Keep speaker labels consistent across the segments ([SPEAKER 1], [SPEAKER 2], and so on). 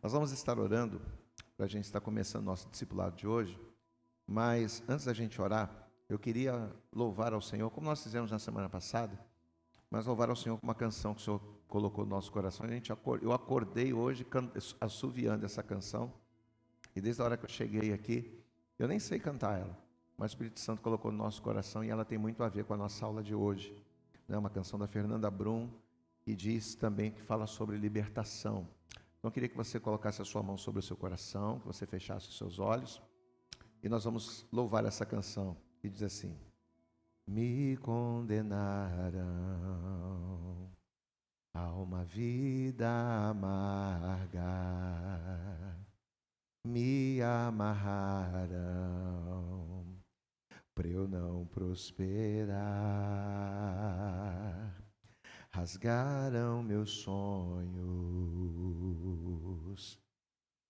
[SPEAKER 1] Nós vamos estar orando para a gente estar começando nosso discipulado de hoje, mas antes da gente orar, eu queria louvar ao Senhor, como nós fizemos na semana passada, mas louvar ao Senhor com uma canção que o Senhor colocou no nosso coração. Eu acordei hoje assoviando essa canção, e desde a hora que eu cheguei aqui, eu nem sei cantar ela, mas o Espírito Santo colocou no nosso coração e ela tem muito a ver com a nossa aula de hoje. É uma canção da Fernanda Brum, que diz também, que fala sobre libertação. Então eu queria que você colocasse a sua mão sobre o seu coração, que você fechasse os seus olhos, e nós vamos louvar essa canção, que diz assim: me condenaram a uma vida amarga, me amarraram para eu não prosperar, rasgaram meus sonhos,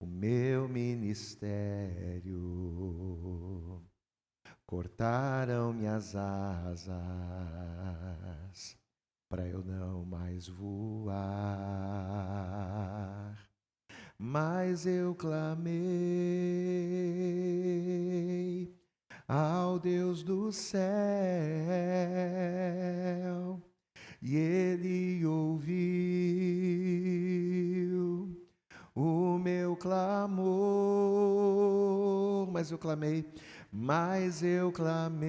[SPEAKER 1] o meu ministério, cortaram minhas asas para eu não mais voar. Mas eu clamei ao Deus do céu, e Ele ouviu o meu clamor. Mas eu clamei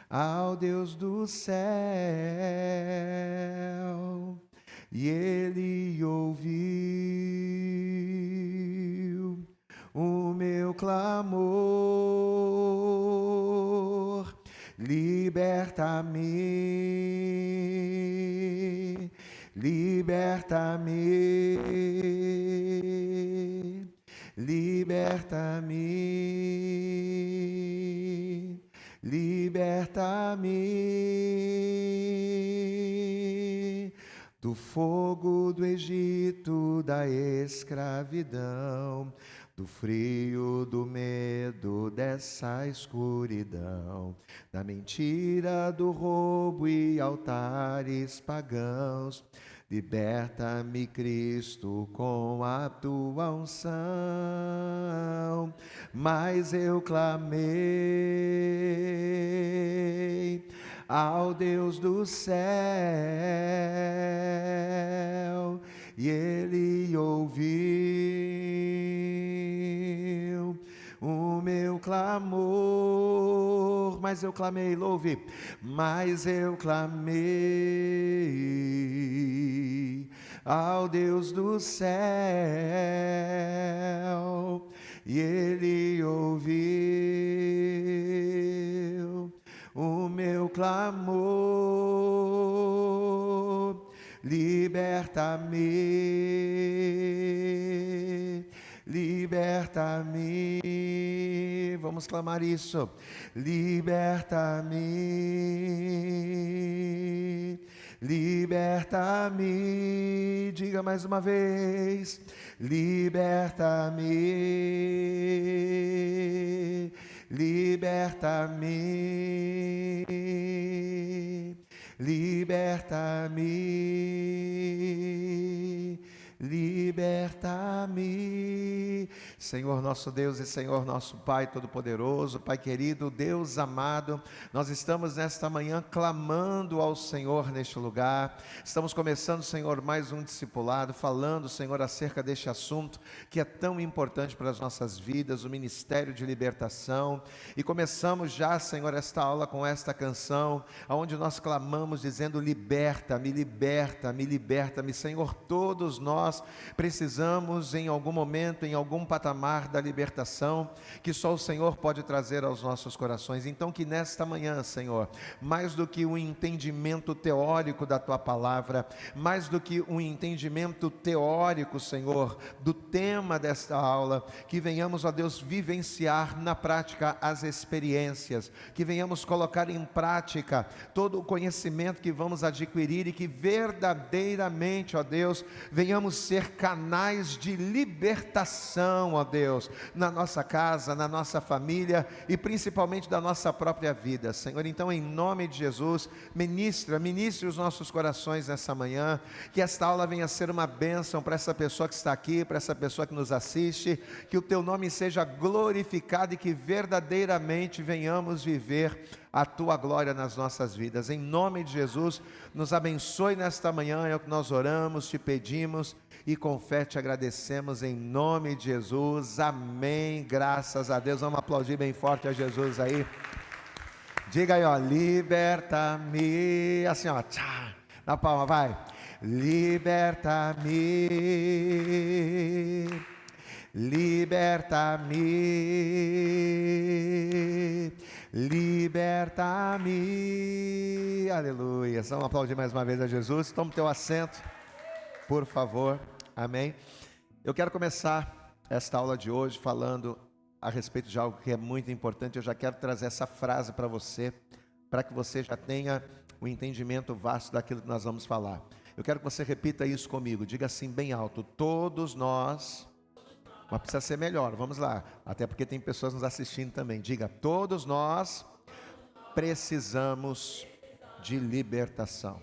[SPEAKER 1] ao Deus do céu, e Ele ouviu o meu clamor. Liberta-me, liberta-me, liberta-me, liberta-me do fogo do Egito, da escravidão, do frio, do medo, dessa escuridão, da mentira, do roubo e altares pagãos. Liberta-me, Cristo, com a tua unção. Mas eu clamei ao Deus do céu, e Ele ouviu o meu clamor. Mas eu clamei, louve, mas eu clamei ao Deus do céu, e Ele ouviu o meu clamor. Liberta-me, liberta-me, vamos clamar isso. Liberta-me, liberta-me, diga mais uma vez. Liberta-me, liberta-me, liberta-me, liberta-me. Senhor nosso Deus e Senhor nosso Pai Todo-Poderoso, Pai querido, Deus amado, nós estamos nesta manhã clamando ao Senhor neste lugar. Estamos começando, Senhor, mais um discipulado, falando, Senhor, acerca deste assunto que é tão importante para as nossas vidas, o ministério de libertação. E começamos já, Senhor, esta aula com esta canção, onde nós clamamos dizendo: liberta-me, liberta-me, liberta-me. Senhor, todos nós precisamos em algum momento, em algum patamar da libertação, que só o Senhor pode trazer aos nossos corações. Então que nesta manhã, Senhor, mais do que um entendimento teórico da Tua Palavra, mais do que um entendimento teórico, Senhor, do tema desta aula, que venhamos, ó Deus, vivenciar na prática as experiências, que venhamos colocar em prática todo o conhecimento que vamos adquirir, e que verdadeiramente, ó Deus, venhamos ser canais de libertação, ó Deus, na nossa casa, na nossa família e principalmente da nossa própria vida, Senhor. Então, em nome de Jesus, ministre os nossos corações nessa manhã, que esta aula venha a ser uma bênção para essa pessoa que está aqui, para essa pessoa que nos assiste, que o teu nome seja glorificado e que verdadeiramente venhamos viver a tua glória nas nossas vidas. Em nome de Jesus, nos abençoe nesta manhã, é o que nós oramos, te pedimos e com fé te agradecemos em nome de Jesus. Amém. Graças a Deus. Vamos aplaudir bem forte a Jesus aí. Diga aí, ó, liberta-me, assim, ó, tchá, na palma, vai. Liberta-me, liberta-me, liberta-me, aleluia. Vamos aplaudir mais uma vez a Jesus. Toma o teu assento, por favor, amém. Eu quero começar esta aula de hoje falando a respeito de algo que é muito importante. Eu já quero trazer essa frase para você, para que você já tenha um entendimento vasto daquilo que nós vamos falar. Eu quero que você repita isso comigo, diga assim bem alto: todos nós... Mas precisa ser melhor, vamos lá, até porque tem pessoas nos assistindo também. Diga: todos nós precisamos de libertação.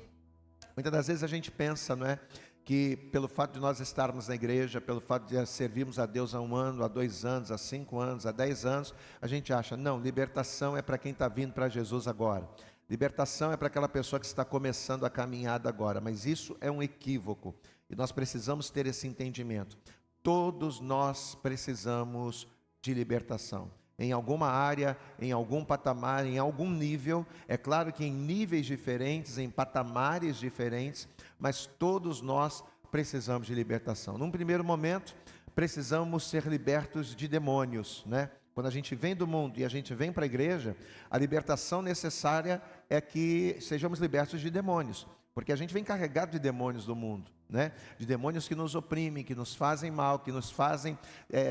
[SPEAKER 1] Muitas das vezes a gente pensa, não é, que pelo fato de nós estarmos na igreja, pelo fato de servirmos a Deus há 1 ano, há 2 anos, há 5 anos, há 10 anos, a gente acha, não, libertação é para quem está vindo para Jesus agora. Libertação é para aquela pessoa que está começando a caminhada agora. Mas isso é um equívoco e nós precisamos ter esse entendimento. Todos nós precisamos de libertação, em alguma área, em algum patamar, em algum nível. É claro que em níveis diferentes, em patamares diferentes, mas todos nós precisamos de libertação. Num primeiro momento, precisamos ser libertos de demônios, né? Quando a gente vem do mundo e a gente vem para a igreja, a libertação necessária é que sejamos libertos de demônios, porque a gente vem carregado de demônios do mundo, né? De demônios que nos oprimem, que nos fazem mal, que nos fazem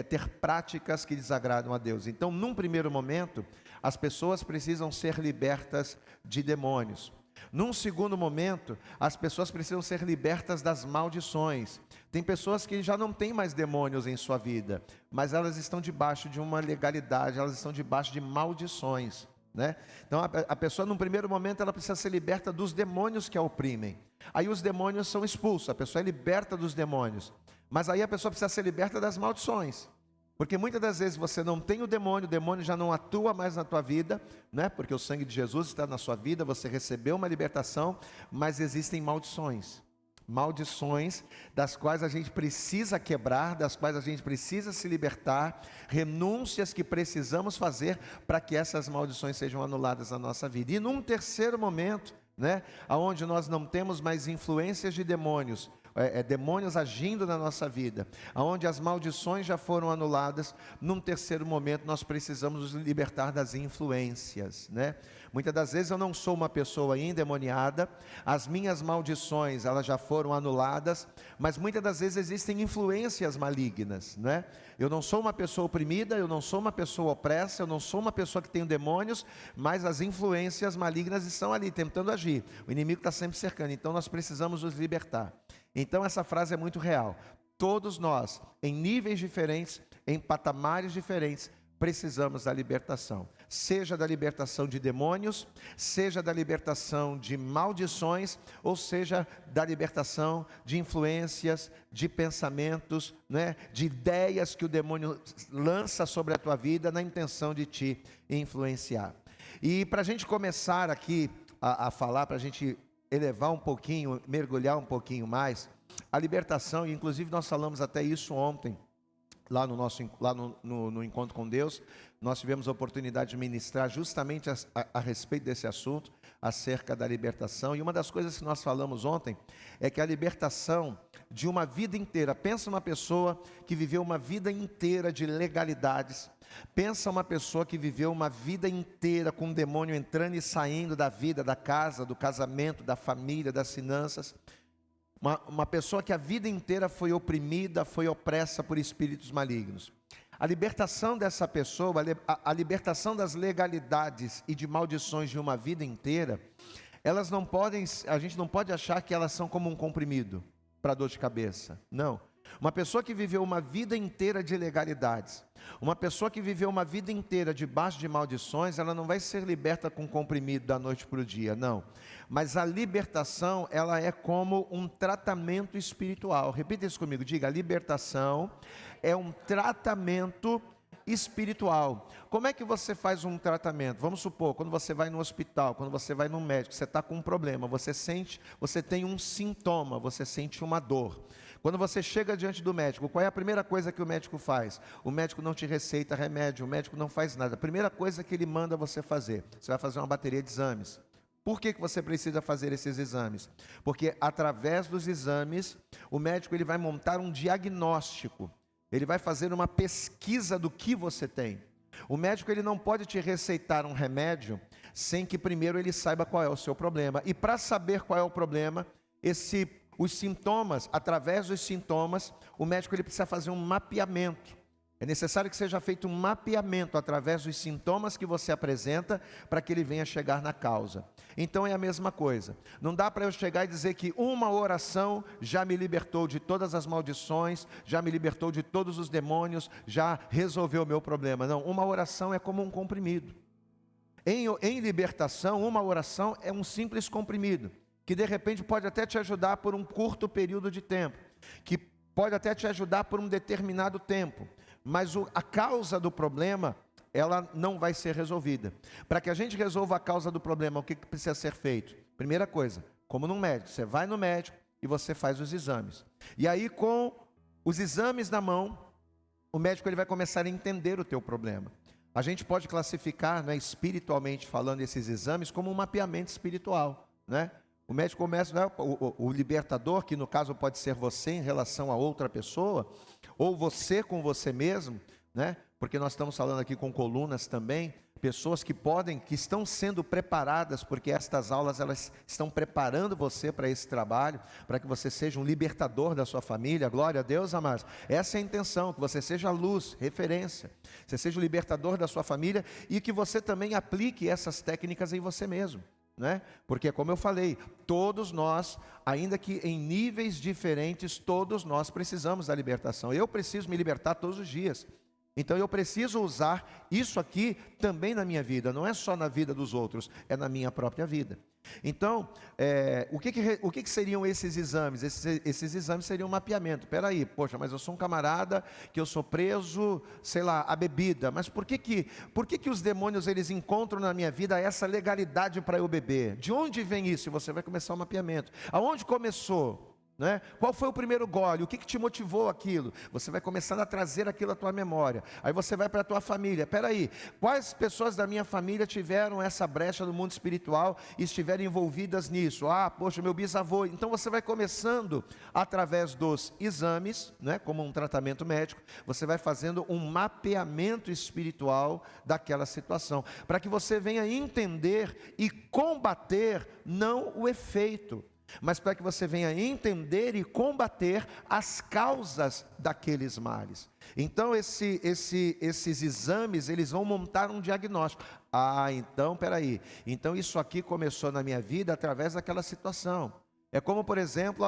[SPEAKER 1] ter práticas que desagradam a Deus. Então, num primeiro momento, as pessoas precisam ser libertas de demônios. Num segundo momento, as pessoas precisam ser libertas das maldições. Tem pessoas que já não têm mais demônios em sua vida, mas elas estão debaixo de uma legalidade, elas estão debaixo de maldições, né? Então a pessoa num primeiro momento ela precisa ser liberta dos demônios que a oprimem. Aí os demônios são expulsos, a pessoa é liberta dos demônios, mas aí a pessoa precisa ser liberta das maldições, porque muitas das vezes você não tem o demônio já não atua mais na tua vida, né? Porque o sangue de Jesus está na sua vida, você recebeu uma libertação, mas existem maldições das quais a gente precisa quebrar, das quais a gente precisa se libertar, renúncias que precisamos fazer para que essas maldições sejam anuladas na nossa vida. E num terceiro momento, né, onde nós não temos mais influências de demônios, demônios agindo na nossa vida, onde as maldições já foram anuladas, num terceiro momento nós precisamos nos libertar das influências, né? Muitas das vezes eu não sou uma pessoa endemoniada, as minhas maldições elas já foram anuladas, mas muitas das vezes existem influências malignas, né? Eu não sou uma pessoa oprimida, eu não sou uma pessoa opressa, eu não sou uma pessoa que tem demônios, mas as influências malignas estão ali tentando agir, o inimigo está sempre cercando, então nós precisamos nos libertar. Então essa frase é muito real. Todos nós, em níveis diferentes, em patamares diferentes, precisamos da libertação. Seja da libertação de demônios, seja da libertação de maldições, ou seja da libertação de influências, de pensamentos, né, de ideias que o demônio lança sobre a tua vida na intenção de te influenciar. E para a gente começar aqui a falar, para a gente elevar um pouquinho, mergulhar um pouquinho mais, a libertação, e inclusive nós falamos até isso ontem, lá no Encontro com Deus, nós tivemos a oportunidade de ministrar justamente a respeito desse assunto, acerca da libertação, e uma das coisas que nós falamos ontem, é que a libertação de uma vida inteira, pensa uma pessoa que viveu uma vida inteira de legalidades, pensa uma pessoa que viveu uma vida inteira com um demônio entrando e saindo da vida, da casa, do casamento, da família, das finanças, uma pessoa que a vida inteira foi oprimida, foi opressa por espíritos malignos. A libertação dessa pessoa, a libertação das legalidades e de maldições de uma vida inteira, a gente não pode achar que elas são como um comprimido para dor de cabeça. Não, Uma pessoa que viveu uma vida inteira de ilegalidades, uma pessoa que viveu uma vida inteira debaixo de maldições, ela não vai ser liberta com comprimido da noite para o dia, não. Mas a libertação, ela é como um tratamento espiritual. Repita isso comigo, diga: a libertação é um tratamento espiritual. Como é que você faz um tratamento? Vamos supor, quando você vai no hospital, quando você vai no médico, você está com um problema, você tem um sintoma, você sente uma dor. Quando você chega diante do médico, qual é a primeira coisa que o médico faz? O médico não te receita remédio, o médico não faz nada. A primeira coisa que ele manda você fazer, você vai fazer uma bateria de exames. Por que você precisa fazer esses exames? Porque através dos exames, o médico ele vai montar um diagnóstico. Ele vai fazer uma pesquisa do que você tem. O médico ele não pode te receitar um remédio sem que primeiro ele saiba qual é o seu problema. E para saber qual é o problema, os sintomas, através dos sintomas, o médico ele precisa fazer um mapeamento. É necessário que seja feito um mapeamento através dos sintomas que você apresenta para que ele venha chegar na causa. Então é a mesma coisa. Não dá para eu chegar e dizer que uma oração já me libertou de todas as maldições, já me libertou de todos os demônios, já resolveu o meu problema. Não, uma oração é como um comprimido. Em libertação, uma oração é um simples comprimido, que de repente pode até te ajudar por um curto período de tempo, que pode até te ajudar por um determinado tempo, mas a causa do problema, ela não vai ser resolvida. Para que a gente resolva a causa do problema, o que precisa ser feito? Primeira coisa, como num médico, você vai no médico e você faz os exames. E aí com os exames na mão, o médico ele vai começar a entender o teu problema. A gente pode classificar, né, espiritualmente falando, esses exames como um mapeamento espiritual, né? O médico começa, né, o libertador, que no caso pode ser você em relação a outra pessoa, ou você com você mesmo, né? Porque nós estamos falando aqui com colunas também, pessoas que estão sendo preparadas, porque estas aulas elas estão preparando você para esse trabalho, para que você seja um libertador da sua família. Glória a Deus, amados. Essa é a intenção, que você seja luz, referência, você seja o libertador da sua família e que você também aplique essas técnicas em você mesmo. Né? Porque como eu falei, todos nós, ainda que em níveis diferentes, todos nós precisamos da libertação. Eu preciso me libertar todos os dias. Então eu preciso usar isso aqui também na minha vida, não é só na vida dos outros, é na minha própria vida. Então, o que seriam esses exames? Esses exames seriam um mapeamento. Espera aí, poxa, mas eu sou um camarada que eu sou preso, sei lá, a bebida. Mas por que os demônios eles encontram na minha vida essa legalidade para eu beber? De onde vem isso? E você vai começar o mapeamento. Aonde começou? Né? Qual foi o primeiro gole? O que te motivou aquilo? Você vai começando a trazer aquilo à tua memória. Aí você vai para a tua família. Espera aí, quais pessoas da minha família tiveram essa brecha no mundo espiritual e estiveram envolvidas nisso? Ah, poxa, meu bisavô. Então você vai começando através dos exames, né, como um tratamento médico, você vai fazendo um mapeamento espiritual daquela situação, para que você venha entender e combater não o efeito, mas para que você venha entender e combater as causas daqueles males. Então esses exames, eles vão montar um diagnóstico. Ah, então, peraí, então isso aqui começou na minha vida através daquela situação. É como, por exemplo,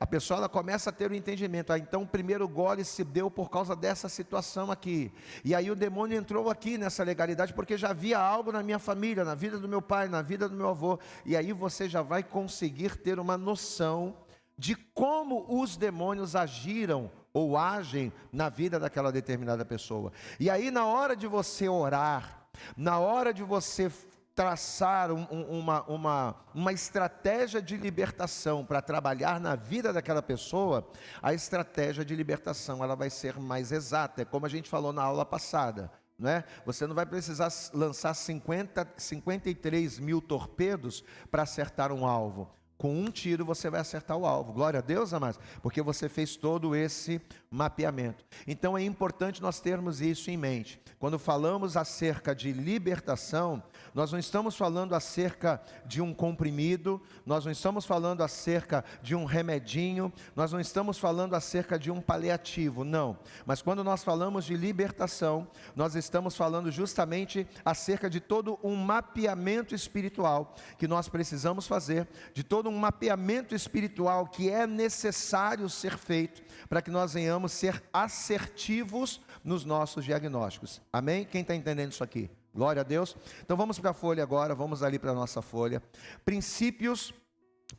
[SPEAKER 1] a pessoa ela começa a ter o entendimento. Ah, então o primeiro gole se deu por causa dessa situação aqui. E aí o demônio entrou aqui nessa legalidade porque já havia algo na minha família, na vida do meu pai, na vida do meu avô. E aí você já vai conseguir ter uma noção de como os demônios agiram ou agem na vida daquela determinada pessoa. E aí na hora de você orar, na hora de você traçar uma estratégia de libertação para trabalhar na vida daquela pessoa, a estratégia de libertação ela vai ser mais exata, como a gente falou na aula passada, né? Você não vai precisar lançar 53 mil torpedos para acertar um alvo. Com um tiro você vai acertar o alvo. Glória a Deus, amados, porque você fez todo esse mapeamento. Então é importante nós termos isso em mente. Quando falamos acerca de libertação, nós não estamos falando acerca de um comprimido, nós não estamos falando acerca de um remedinho, nós não estamos falando acerca de um paliativo, não. Mas quando nós falamos de libertação, nós estamos falando justamente acerca de todo um mapeamento espiritual que nós precisamos fazer, de todo todo um mapeamento espiritual que é necessário ser feito para que nós venhamos ser assertivos nos nossos diagnósticos. Amém? Quem está entendendo isso aqui? Glória a Deus. Então vamos para a folha agora, vamos ali para a nossa folha. Princípios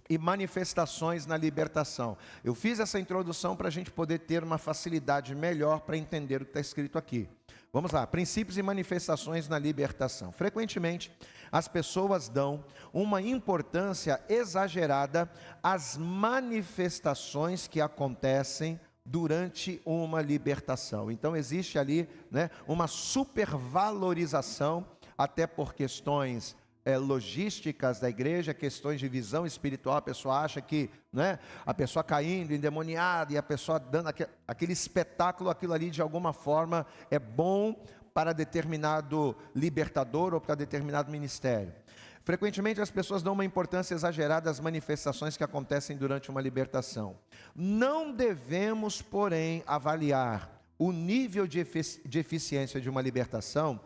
[SPEAKER 1] e manifestações na libertação. Eu fiz essa introdução para a gente poder ter uma facilidade melhor para entender o que está escrito aqui. Vamos lá, princípios e manifestações na libertação. Frequentemente, as pessoas dão uma importância exagerada às manifestações que acontecem durante uma libertação. Então existe ali, né, uma supervalorização, até por questões logísticas da igreja, questões de visão espiritual. A pessoa acha que, né, a pessoa caindo, endemoniada, e a pessoa dando aquele espetáculo, aquilo ali de alguma forma é bom para determinado libertador ou para determinado ministério. Frequentemente as pessoas dão uma importância exagerada às manifestações que acontecem durante uma libertação. Não devemos, porém, avaliar o nível de eficiência de uma libertação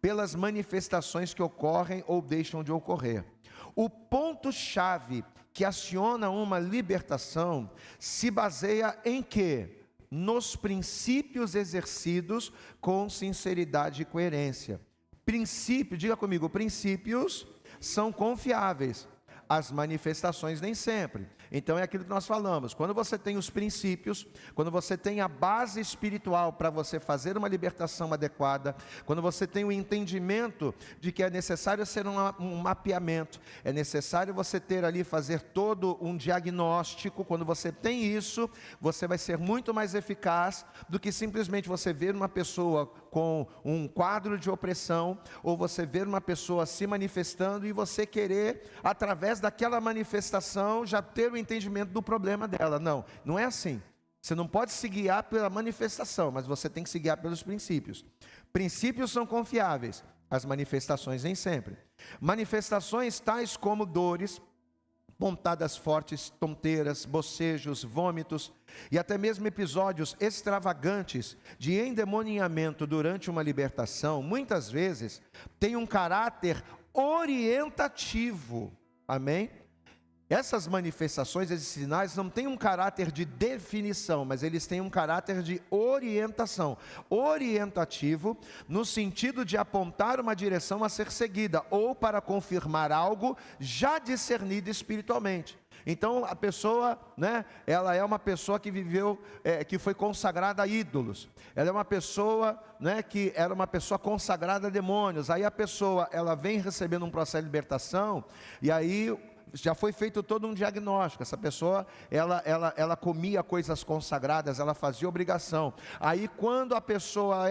[SPEAKER 1] pelas manifestações que ocorrem ou deixam de ocorrer. O ponto-chave que aciona uma libertação se baseia em quê? Nos princípios exercidos com sinceridade e coerência. Princípio, diga comigo, princípios são confiáveis, as manifestações nem sempre. Então é aquilo que nós falamos, quando você tem os princípios, quando você tem a base espiritual para você fazer uma libertação adequada, quando você tem o entendimento de que é necessário ser um mapeamento, é necessário você ter ali, fazer todo um diagnóstico. Quando você tem isso, você vai ser muito mais eficaz do que simplesmente você ver uma pessoa com um quadro de opressão, ou você ver uma pessoa se manifestando e você querer, através daquela manifestação, já ter o entendimento do problema dela. Não, não é assim. Você não pode se guiar pela manifestação, mas você tem que se guiar pelos princípios. Princípios são confiáveis, as manifestações nem sempre. Manifestações tais como dores, pontadas fortes, tonteiras, bocejos, vômitos e até mesmo episódios extravagantes de endemoniamento durante uma libertação, muitas vezes têm um caráter orientativo. Amém? Essas manifestações, esses sinais não têm um caráter de definição, mas eles têm um caráter de orientação. Orientativo no sentido de apontar uma direção a ser seguida, ou para confirmar algo já discernido espiritualmente. Então a pessoa, né, ela é uma pessoa que viveu, que foi consagrada a ídolos. Ela é uma pessoa, né, que era uma pessoa consagrada a demônios. Aí a pessoa, ela vem recebendo um processo de libertação, e aí já foi feito todo um diagnóstico. Essa pessoa, ela comia coisas consagradas, ela fazia obrigação. Aí quando a pessoa,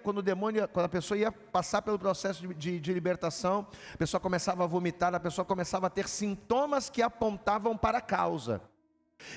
[SPEAKER 1] quando a pessoa ia passar pelo processo de libertação, a pessoa começava a vomitar, a pessoa começava a ter sintomas que apontavam para a causa.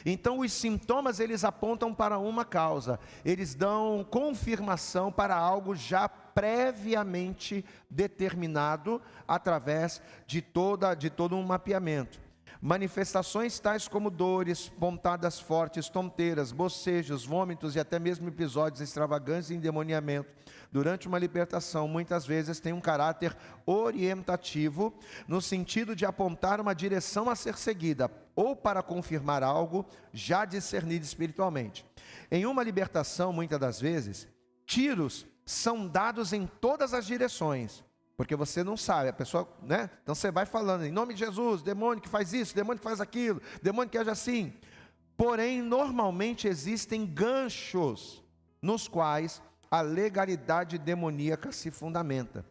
[SPEAKER 1] Então os sintomas, eles apontam para uma causa, eles dão confirmação para algo já previamente determinado através de todo um mapeamento. Manifestações tais como dores, pontadas fortes, tonteiras, bocejos, vômitos e até mesmo episódios extravagantes de endemoniamento durante uma libertação, muitas vezes têm um caráter orientativo, no sentido de apontar uma direção a ser seguida, ou para confirmar algo já discernido espiritualmente. Em uma libertação, muitas das vezes, tiros são dados em todas as direções, porque você não sabe, a pessoa, né? Então você vai falando, em nome de Jesus, demônio que faz isso, demônio que faz aquilo, demônio que age assim. Porém, normalmente existem ganchos nos quais a legalidade demoníaca se fundamenta.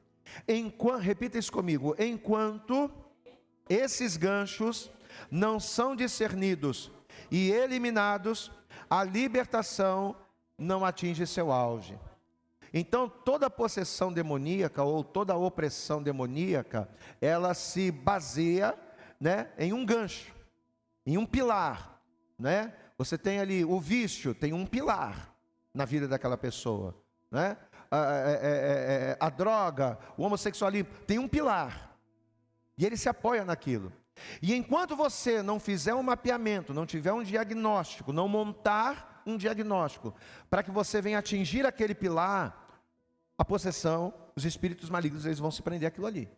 [SPEAKER 1] Repita isso comigo, enquanto esses ganchos não são discernidos e eliminados, a libertação não atinge seu auge. Então, toda possessão demoníaca ou toda opressão demoníaca, ela se baseia, né, em um gancho, em um pilar, né? Você tem ali o vício, tem um pilar na vida daquela pessoa, né? A droga, o homossexualismo, tem um pilar, e ele se apoia naquilo. E enquanto você não fizer um mapeamento, não tiver um diagnóstico, não montar um diagnóstico, para que você venha atingir aquele pilar, a possessão, os espíritos malignos, eles vão se prender aquilo ali.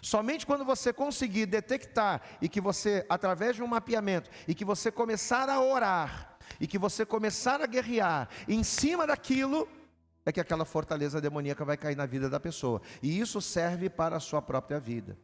[SPEAKER 1] Somente quando você conseguir detectar e que você, através de um mapeamento, e que você começar a orar, e que você começar a guerrear em cima daquilo, é que aquela fortaleza demoníaca vai cair na vida da pessoa. E isso serve para a sua própria vida.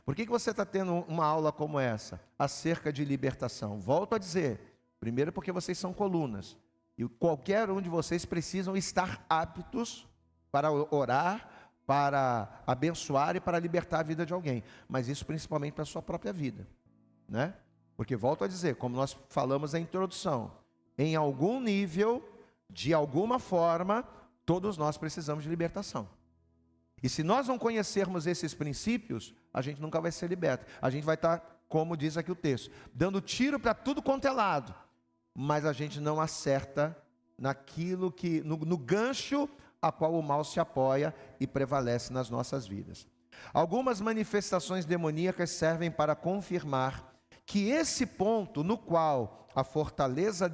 [SPEAKER 1] Por que você está tendo uma aula como essa, acerca de libertação? Volto a dizer, primeiro porque vocês são colunas, e qualquer um de vocês precisam estar aptos para orar, para abençoar e para libertar a vida de alguém, mas isso principalmente para a sua própria vida, né? Porque volto a dizer, como nós falamos na introdução, em algum nível, de alguma forma, todos nós precisamos de libertação. E se nós não conhecermos esses princípios, a gente nunca vai ser liberto. A gente vai estar, como diz aqui o texto, dando tiro para tudo quanto é lado, mas a gente não acerta naquilo que, no gancho a qual o mal se apoia e prevalece nas nossas vidas. Algumas manifestações demoníacas servem para confirmar que esse ponto no qual a fortaleza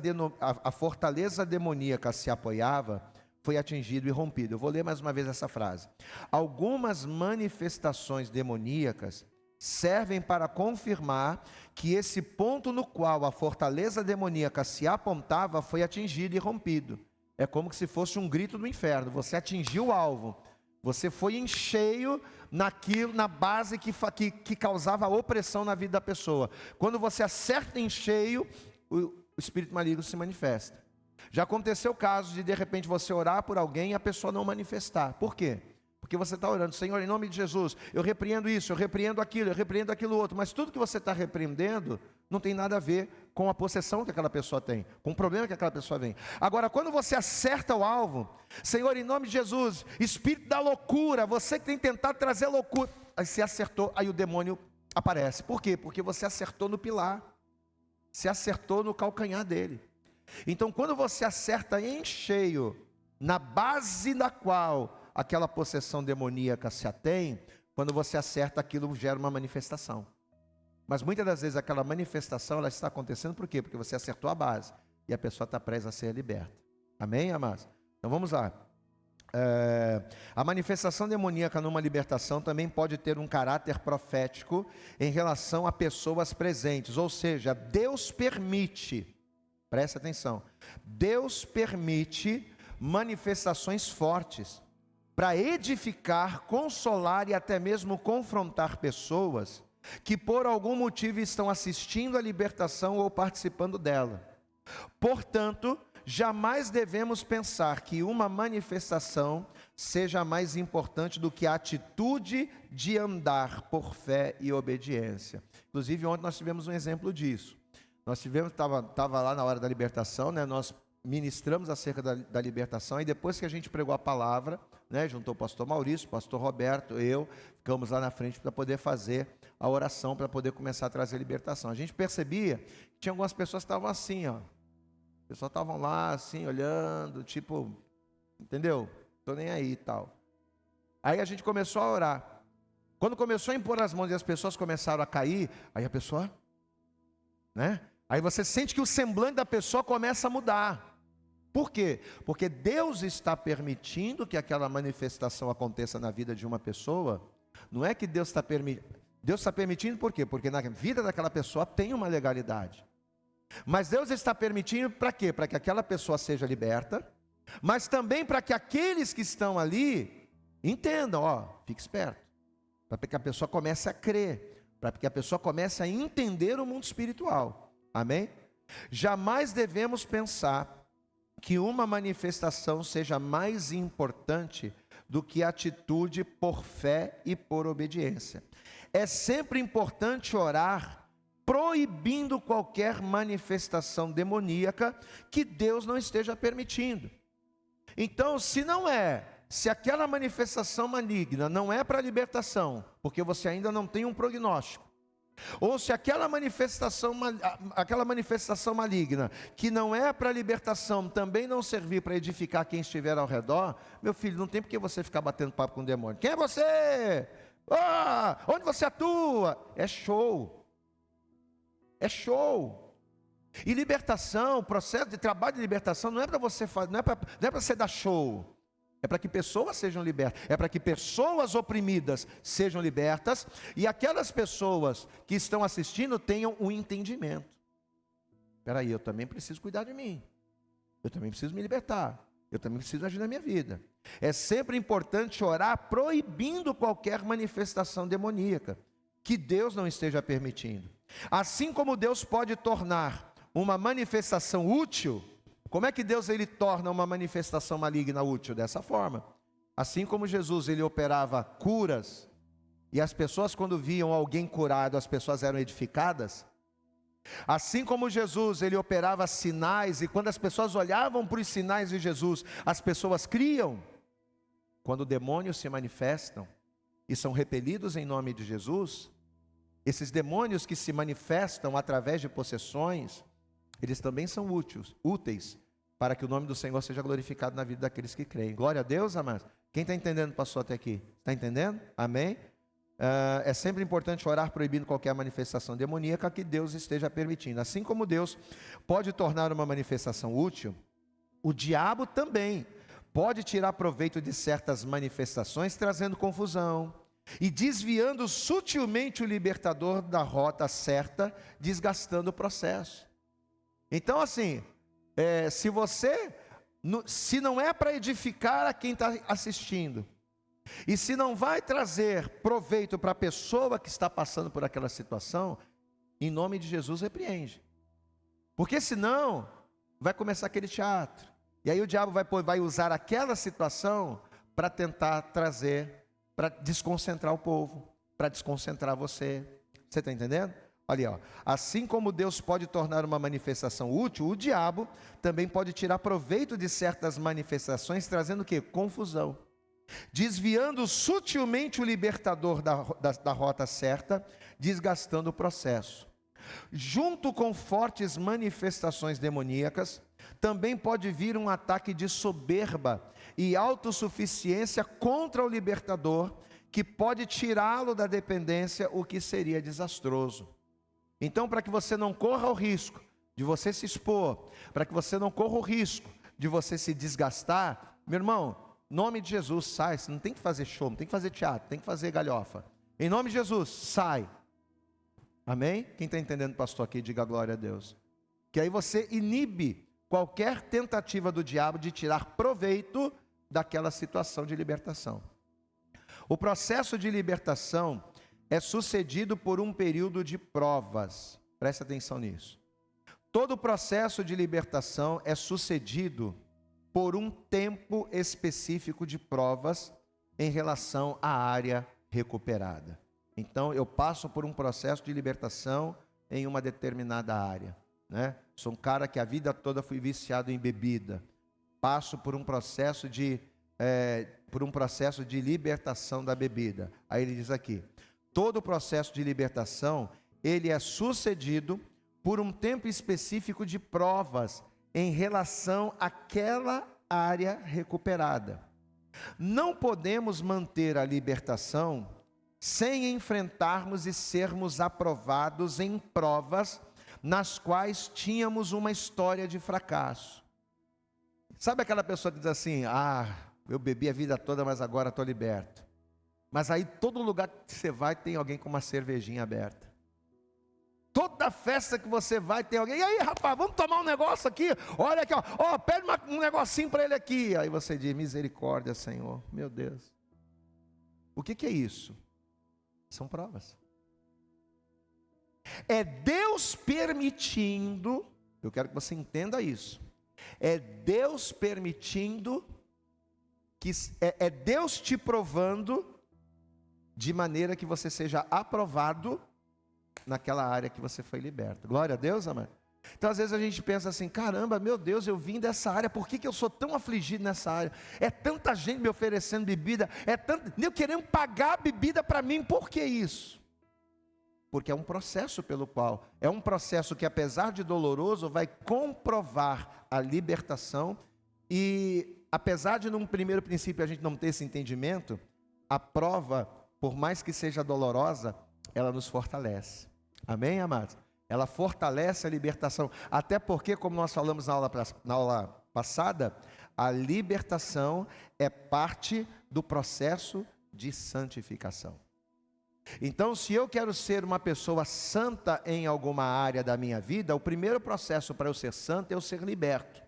[SPEAKER 1] demoníaca se apoiava foi atingido e rompido. Eu vou ler mais uma vez essa frase. Algumas manifestações demoníacas servem para confirmar que esse ponto no qual a fortaleza demoníaca se apontava foi atingido e rompido. É como se fosse um grito do inferno. Você atingiu o alvo. Você foi em cheio naquilo, na base que causava opressão na vida da pessoa. Quando você acerta em cheio, o espírito maligno se manifesta. Já aconteceu o caso de repente você orar por alguém e a pessoa não manifestar. Por quê? Porque você está orando, Senhor, em nome de Jesus, eu repreendo isso, eu repreendo aquilo outro, mas tudo que você está repreendendo não tem nada a ver com a possessão que aquela pessoa tem, com o problema que aquela pessoa tem. Agora, quando você acerta o alvo, Senhor, em nome de Jesus, espírito da loucura, você que tem tentado trazer loucura, aí você acertou, aí o demônio aparece. Por quê? Porque você acertou no pilar, você acertou no calcanhar dele. Então, quando você acerta em cheio, na base da qual aquela possessão demoníaca se atém, quando você acerta, aquilo gera uma manifestação. Mas muitas das vezes aquela manifestação ela está acontecendo por quê? Porque você acertou a base e a pessoa está presa a ser liberta. Amém, amados? Então vamos lá. A manifestação demoníaca numa libertação também pode ter um caráter profético em relação a pessoas presentes, ou seja, Deus permite, presta atenção, Deus permite manifestações fortes para edificar, consolar e até mesmo confrontar pessoas que por algum motivo estão assistindo à libertação ou participando dela. Portanto, jamais devemos pensar que uma manifestação seja mais importante do que a atitude de andar por fé e obediência. Inclusive, ontem nós tivemos um exemplo disso. Nós estava lá na hora da libertação, né? Nós ministramos acerca da libertação, e depois que a gente pregou a palavra, né, juntou o pastor Maurício, o pastor Roberto, eu, ficamos lá na frente para poder fazer a oração, para poder começar a trazer libertação. A gente percebia que tinha algumas pessoas que estavam assim, ó. As pessoas estavam lá assim, olhando, tipo, entendeu? Estou nem aí e tal. Aí a gente começou a orar. Quando começou a impor as mãos e as pessoas começaram a cair, aí a pessoa, né? Aí você sente que o semblante da pessoa começa a mudar. Por quê? Porque Deus está permitindo que aquela manifestação aconteça na vida de uma pessoa. Não é que Deus está permitindo. Deus está permitindo por quê? Porque na vida daquela pessoa tem uma legalidade. Mas Deus está permitindo para quê? Para que aquela pessoa seja liberta, mas também para que aqueles que estão ali entendam, ó, fique esperto. Para que a pessoa comece a crer, para que a pessoa comece a entender o mundo espiritual. Amém? Jamais devemos pensar que uma manifestação seja mais importante do que a atitude por fé e por obediência. É sempre importante orar proibindo qualquer manifestação demoníaca que Deus não esteja permitindo. Então, se aquela manifestação maligna não é para libertação, porque você ainda não tem um prognóstico, ou se aquela manifestação maligna, que não é para libertação, também não servir para edificar quem estiver ao redor, meu filho, não tem por que você ficar batendo papo com o demônio. Quem é você? Onde você atua? É show. É show. E libertação, processo de trabalho de libertação, não é para você fazer, não é para você dar show. É para que pessoas sejam libertas, é para que pessoas oprimidas sejam libertas e aquelas pessoas que estão assistindo tenham um entendimento. Espera aí, eu também preciso cuidar de mim, eu também preciso me libertar, eu também preciso agir na minha vida. É sempre importante orar proibindo qualquer manifestação demoníaca que Deus não esteja permitindo. Assim como Deus pode tornar uma manifestação útil, como é que Deus ele torna uma manifestação maligna útil? Dessa forma. Assim como Jesus ele operava curas, e as pessoas quando viam alguém curado, as pessoas eram edificadas. Assim como Jesus ele operava sinais, e quando as pessoas olhavam para os sinais de Jesus, as pessoas criam. Quando demônios se manifestam e são repelidos em nome de Jesus, esses demônios que se manifestam através de possessões, eles também são úteis para que o nome do Senhor seja glorificado na vida daqueles que creem. Glória a Deus, amados. Quem está entendendo, passou até aqui? Está entendendo? Amém? É sempre importante orar proibindo qualquer manifestação demoníaca que Deus esteja permitindo. Assim como Deus pode tornar uma manifestação útil, o diabo também pode tirar proveito de certas manifestações, trazendo confusão e desviando sutilmente o libertador da rota certa, desgastando o processo. Então assim, se não é para edificar a quem está assistindo, e se não vai trazer proveito para a pessoa que está passando por aquela situação, em nome de Jesus repreende, porque senão vai começar aquele teatro, e aí o diabo vai usar aquela situação para tentar trazer, para desconcentrar o povo, para desconcentrar você. Você está entendendo? Olha, ó. Assim como Deus pode tornar uma manifestação útil, o diabo também pode tirar proveito de certas manifestações, trazendo o quê? Confusão, desviando sutilmente o libertador da rota certa, desgastando o processo. Junto com fortes manifestações demoníacas, também pode vir um ataque de soberba e autossuficiência contra o libertador, que pode tirá-lo da dependência, o que seria desastroso. Então, para que você não corra o risco de você se expor, para que você não corra o risco de você se desgastar, meu irmão, em nome de Jesus, sai. Você não tem que fazer show, não tem que fazer teatro, tem que fazer galhofa. Em nome de Jesus, sai. Amém? Quem está entendendo, pastor, aqui, diga glória a Deus. Que aí você inibe qualquer tentativa do diabo de tirar proveito daquela situação de libertação. O processo de libertação é sucedido por um período de provas. Preste atenção nisso. Todo o processo de libertação é sucedido por um tempo específico de provas em relação à área recuperada. Então, eu passo por um processo de libertação em uma determinada área, né? Sou um cara que a vida toda fui viciado em bebida. Passo por um processo de libertação da bebida. Aí ele diz aqui: todo o processo de libertação, ele é sucedido por um tempo específico de provas em relação àquela área recuperada. Não podemos manter a libertação sem enfrentarmos e sermos aprovados em provas nas quais tínhamos uma história de fracasso. Sabe aquela pessoa que diz assim: eu bebi a vida toda, mas agora estou liberto. Mas aí todo lugar que você vai tem alguém com uma cervejinha aberta. Toda festa que você vai tem alguém: e aí, rapaz, vamos tomar um negócio aqui? Olha aqui, ó, pede um negocinho para ele aqui. Aí você diz: misericórdia, Senhor, meu Deus. O que é isso? São provas. É Deus permitindo, eu quero que você entenda isso. É Deus permitindo, é Deus te provando, de maneira que você seja aprovado naquela área que você foi liberto. Glória a Deus, amado. Então às vezes a gente pensa assim: caramba, meu Deus, eu vim dessa área, por que eu sou tão afligido nessa área? É tanta gente me oferecendo bebida, eu querendo pagar a bebida para mim, por que isso? Porque é um processo é um processo que, apesar de doloroso, vai comprovar a libertação. E apesar de num primeiro princípio a gente não ter esse entendimento, a prova, por mais que seja dolorosa, ela nos fortalece. Amém, amados? Ela fortalece a libertação, até porque, como nós falamos na aula passada, a libertação é parte do processo de santificação. Então, se eu quero ser uma pessoa santa em alguma área da minha vida, o primeiro processo para eu ser santo é eu ser liberto.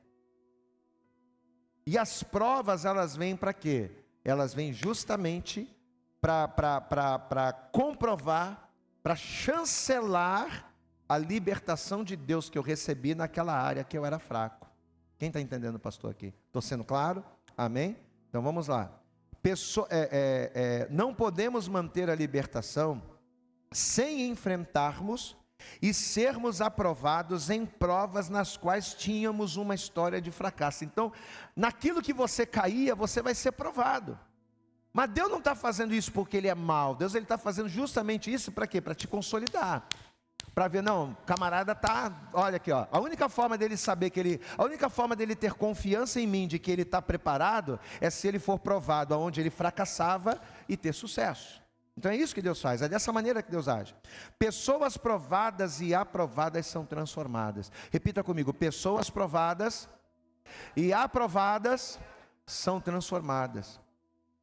[SPEAKER 1] E as provas, elas vêm para quê? Elas vêm justamente para comprovar, para chancelar a libertação de Deus que eu recebi naquela área que eu era fraco. Quem está entendendo, pastor, aqui? Estou sendo claro? Amém? Então vamos lá. Não podemos manter a libertação sem enfrentarmos e sermos aprovados em provas nas quais tínhamos uma história de fracasso. Então, naquilo que você caía, você vai ser provado. Mas Deus não está fazendo isso porque Ele é mau. Deus está fazendo justamente isso para quê? Para te consolidar. Para ver, não, camarada tá, olha aqui, ó, a única forma dele saber a única forma dele ter confiança em mim de que ele está preparado é se ele for provado aonde ele fracassava e ter sucesso. Então é isso que Deus faz, é dessa maneira que Deus age. Pessoas provadas e aprovadas são transformadas. Repita comigo, pessoas provadas e aprovadas são transformadas.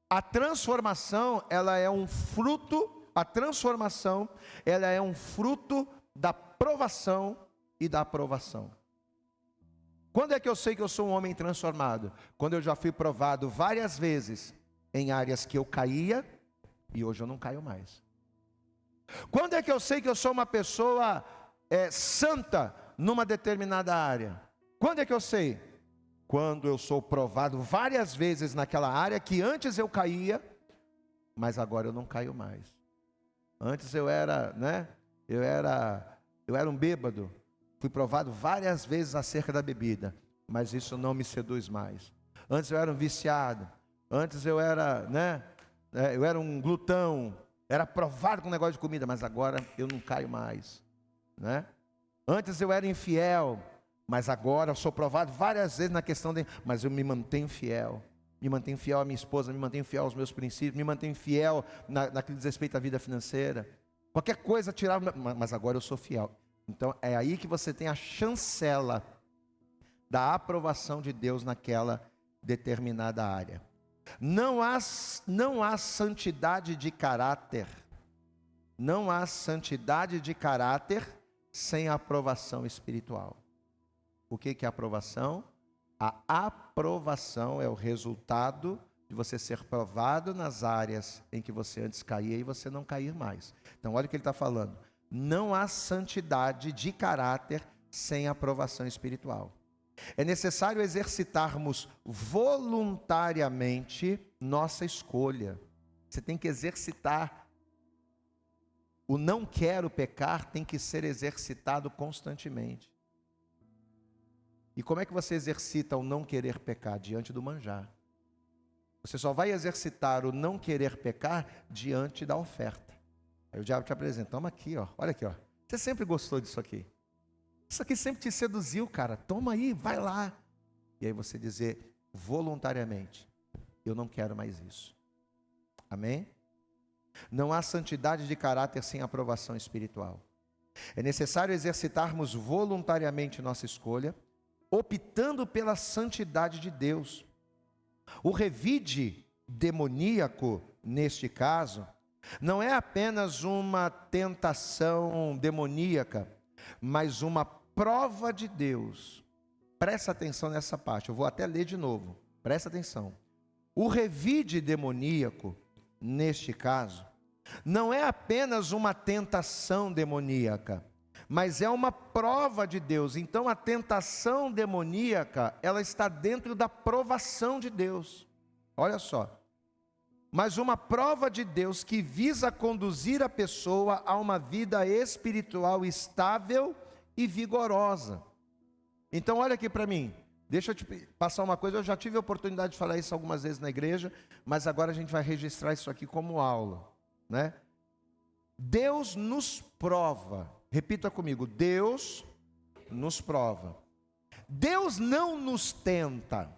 [SPEAKER 1] A transformação, ela é um fruto da provação e da aprovação. Quando é que eu sei que eu sou um homem transformado? Quando eu já fui provado várias vezes em áreas que eu caía e hoje eu não caio mais. Quando é que eu sei que eu sou uma pessoa santa numa determinada área? Quando é que eu sei? Quando eu sou provado várias vezes naquela área que antes eu caía, mas agora eu não caio mais. Antes eu era, eu era um bêbado. Fui provado várias vezes acerca da bebida, mas isso não me seduz mais. Antes eu era um viciado. Antes eu era, eu era um glutão. Era provado com negócio de comida, mas agora eu não caio mais, Antes eu era infiel, mas agora eu sou provado várias vezes na questão mas eu me mantenho fiel. Me mantenho fiel à minha esposa, me mantenho fiel aos meus princípios, me mantenho fiel naquilo que diz respeito à vida financeira. Qualquer coisa tirava, mas agora eu sou fiel. Então é aí que você tem a chancela da aprovação de Deus naquela determinada área. Não há santidade de caráter. Não há santidade de caráter sem aprovação espiritual. O que é aprovação? A aprovação é o resultado de você ser provado nas áreas em que você antes caía e você não cair mais. Então olha o que ele está falando. Não há santidade de caráter sem aprovação espiritual. É necessário exercitarmos voluntariamente nossa escolha. Você tem que exercitar. O não quero pecar tem que ser exercitado constantemente. E como é que você exercita o não querer pecar? Diante do manjar. Você só vai exercitar o não querer pecar diante da oferta. Aí o diabo te apresenta, toma aqui, ó, olha aqui, ó. Você sempre gostou disso aqui. Isso aqui sempre te seduziu, cara. Toma aí, vai lá. E aí você dizer voluntariamente, eu não quero mais isso. Amém? Não há santidade de caráter sem aprovação espiritual. É necessário exercitarmos voluntariamente nossa escolha, optando pela santidade de Deus. O revide demoníaco, neste caso, não é apenas uma tentação demoníaca, mas uma prova de Deus. Presta atenção nessa parte, eu vou até ler de novo, presta atenção. O revide demoníaco, neste caso, não é apenas uma tentação demoníaca, mas é uma prova de Deus. Então a tentação demoníaca, ela está dentro da provação de Deus. Olha só. Mas uma prova de Deus que visa conduzir a pessoa a uma vida espiritual estável e vigorosa. Então olha aqui para mim. Deixa eu te passar uma coisa, eu já tive a oportunidade de falar isso algumas vezes na igreja, mas agora a gente vai registrar isso aqui como aula, Deus nos prova. Repita comigo, Deus nos prova. Deus não nos tenta.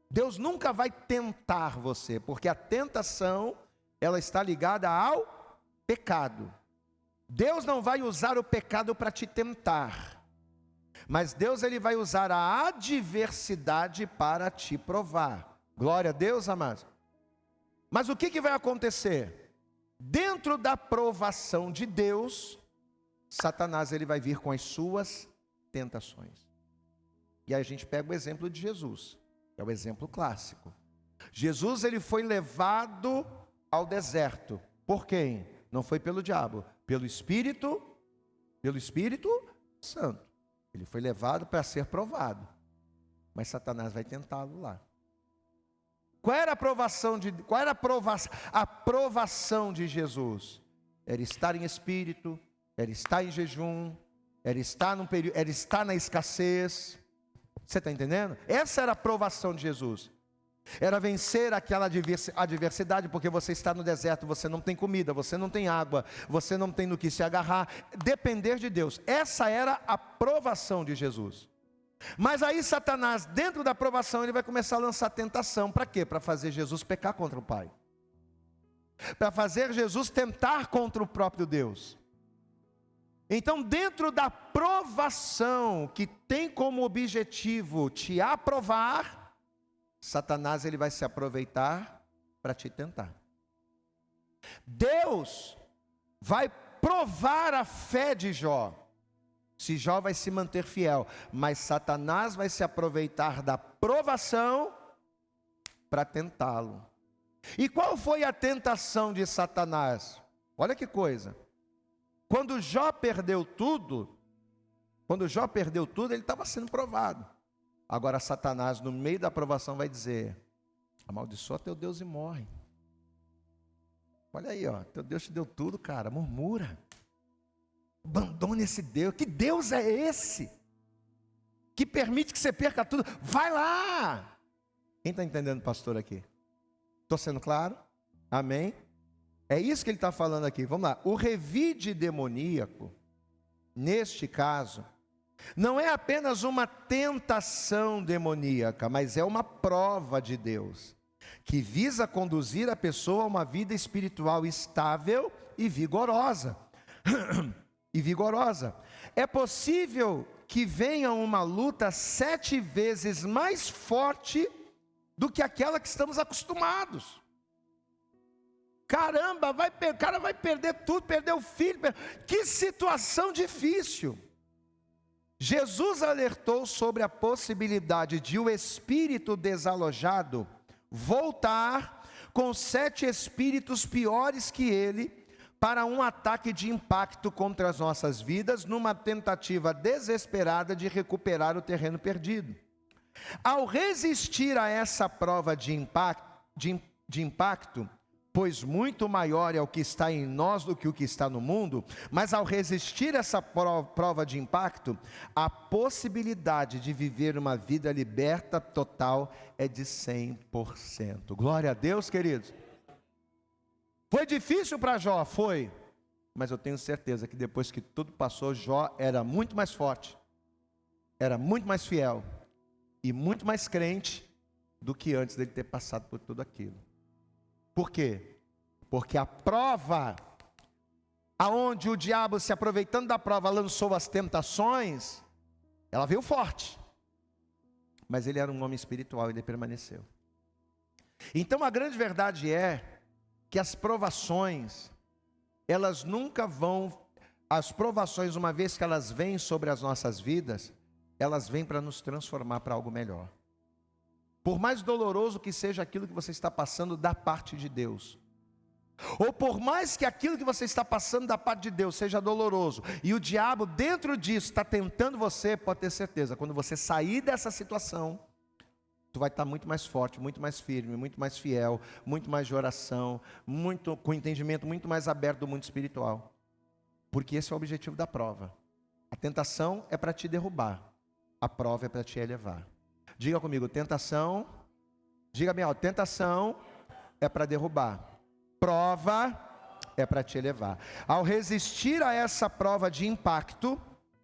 [SPEAKER 1] Deus nunca vai tentar você, porque a tentação, ela está ligada ao pecado. Deus não vai usar o pecado para te tentar. Mas Deus ele vai usar a adversidade para te provar. Glória a Deus, amados. Mas o que vai acontecer? Dentro da provação de Deus, Satanás ele vai vir com as suas tentações. E aí a gente pega o exemplo de Jesus, que é o exemplo clássico. Jesus ele foi levado ao deserto. Por quem? Não foi pelo diabo, pelo Espírito Santo. Ele foi levado para ser provado. Mas Satanás vai tentá-lo lá. Qual era a aprovação de Jesus? Era estar em espírito, era estar em jejum, era estar na escassez. Você está entendendo? Essa era a aprovação de Jesus. Era vencer aquela adversidade, porque você está no deserto, você não tem comida, você não tem água, você não tem no que se agarrar. Depender de Deus. Essa era a aprovação de Jesus. Mas aí Satanás, dentro da aprovação, ele vai começar a lançar tentação. Para quê? Para fazer Jesus pecar contra o Pai. Para fazer Jesus tentar contra o próprio Deus. Então, dentro da provação, que tem como objetivo te aprovar, Satanás ele vai se aproveitar para te tentar. Deus vai provar a fé de Jó. Se Jó vai se manter fiel, mas Satanás vai se aproveitar da provação para tentá-lo. E qual foi a tentação de Satanás? Olha que coisa. Quando Jó perdeu tudo, ele estava sendo provado. Agora Satanás, no meio da provação, vai dizer: amaldiçoa teu Deus e morre. Olha aí, ó, teu Deus te deu tudo, cara, murmura. Abandone esse Deus. Que Deus é esse? Que permite que você perca tudo? Vai lá. Quem está entendendo, pastor, aqui? Estou sendo claro? Amém? É isso que ele está falando aqui. Vamos lá. O revide demoníaco, neste caso, não é apenas uma tentação demoníaca, mas é uma prova de Deus, que visa conduzir a pessoa a uma vida espiritual estável e vigorosa. É possível que venha uma luta 7 vezes mais forte do que aquela que estamos acostumados. Caramba, o cara vai perder tudo, perder o filho. Que situação difícil. Jesus alertou sobre a possibilidade de o espírito desalojado voltar com 7 espíritos piores que ele, para um ataque de impacto contra as nossas vidas, numa tentativa desesperada de recuperar o terreno perdido. Ao resistir a essa prova de impacto, pois muito maior é o que está em nós do que o que está no mundo, mas ao resistir essa prova de impacto, a possibilidade de viver uma vida liberta total é de 100%. Glória a Deus, queridos. Foi difícil para Jó? Foi. Mas eu tenho certeza que depois que tudo passou, Jó era muito mais forte, era muito mais fiel e muito mais crente do que antes dele ter passado por tudo aquilo. Por quê? Porque a prova, aonde o diabo, se aproveitando da prova, lançou as tentações, ela veio forte. Mas ele era um homem espiritual e ele permaneceu. Então a grande verdade é que as provações, elas nunca vão, as provações, uma vez que elas vêm sobre as nossas vidas, elas vêm para nos transformar para algo melhor. Por mais doloroso que seja aquilo que você está passando da parte de Deus, ou por mais que aquilo que você está passando da parte de Deus seja doloroso, e o diabo dentro disso está tentando você, pode ter certeza, quando você sair dessa situação, tu vai estar muito mais forte, muito mais firme, muito mais fiel, muito mais de oração, com entendimento muito mais aberto do mundo espiritual. Porque esse é o objetivo da prova. A tentação é para te derrubar, a prova é para te elevar. Diga comigo, tentação, diga bem, tentação é para derrubar, prova é para te elevar. Ao resistir a essa prova de impacto,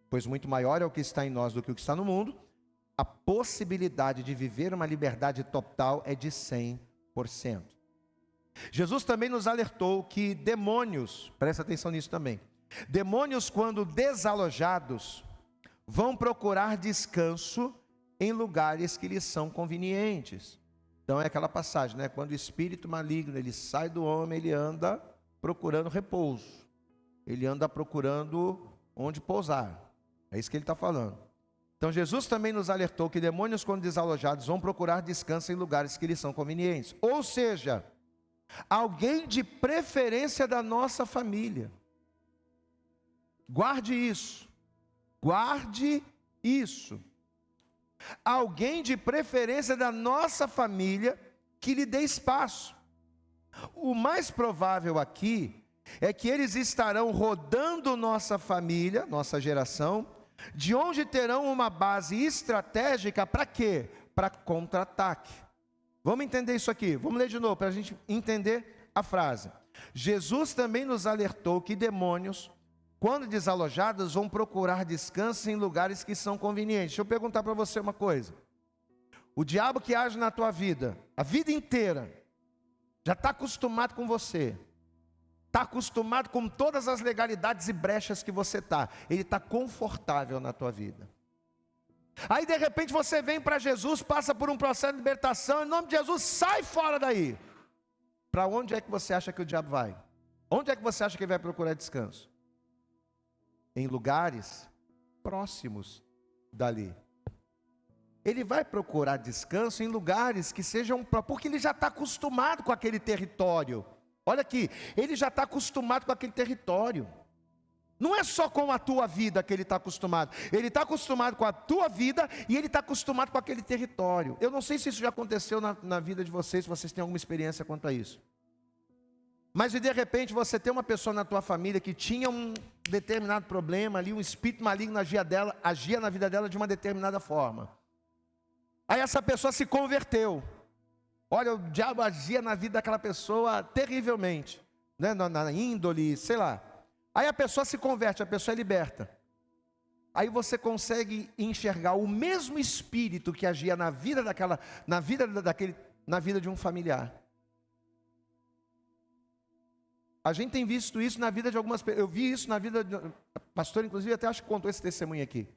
[SPEAKER 1] pois muito maior é o que está em nós do que o que está no mundo, a possibilidade de viver uma liberdade total é de 100%. Jesus também nos alertou que demônios, presta atenção nisso também, demônios quando desalojados, vão procurar descanso em lugares que lhes são convenientes. Então é aquela passagem, né? Quando o espírito maligno ele sai do homem, ele anda procurando repouso. Ele anda procurando onde pousar. É isso que ele está falando. Então Jesus também nos alertou que demônios, quando desalojados, vão procurar descanso em lugares que lhes são convenientes. Ou seja, alguém de preferência da nossa família. Guarde isso. Guarde isso. Alguém de preferência da nossa família que lhe dê espaço. O mais provável aqui é que eles estarão rodando nossa família, nossa geração, de onde terão uma base estratégica para quê? Para contra-ataque. Vamos entender isso aqui, vamos ler de novo para a gente entender a frase. Jesus também nos alertou que demônios, quando desalojados, vão procurar descanso em lugares que são convenientes. Deixa eu perguntar para você uma coisa. O diabo que age na tua vida, a vida inteira, já está acostumado com você. Está acostumado com todas as legalidades e brechas que você está. Ele está confortável na tua vida. Aí de repente você vem para Jesus, passa por um processo de libertação, em nome de Jesus, sai fora daí. Para onde é que você acha que o diabo vai? Onde é que você acha que ele vai procurar descanso? Em lugares próximos dali. Ele vai procurar descanso em lugares que sejam próximos, porque ele já está acostumado com aquele território. Olha aqui, ele já está acostumado com aquele território. Não é só com a tua vida que ele está acostumado. Ele está acostumado com a tua vida e ele está acostumado com aquele território. Eu não sei se isso já aconteceu na vida de vocês, se vocês têm alguma experiência quanto a isso. Mas de repente você tem uma pessoa na tua família que tinha um determinado problema ali, um espírito maligno agia na vida dela de uma determinada forma. Aí essa pessoa se converteu. Olha, o diabo agia na vida daquela pessoa terrivelmente, né? na índole, sei lá. Aí a pessoa se converte, a pessoa é liberta. Aí você consegue enxergar o mesmo espírito que agia na vida de um familiar. A gente tem visto isso na vida de algumas pessoas. Eu vi isso na vida de pastor, inclusive, até acho que contou esse testemunho aqui.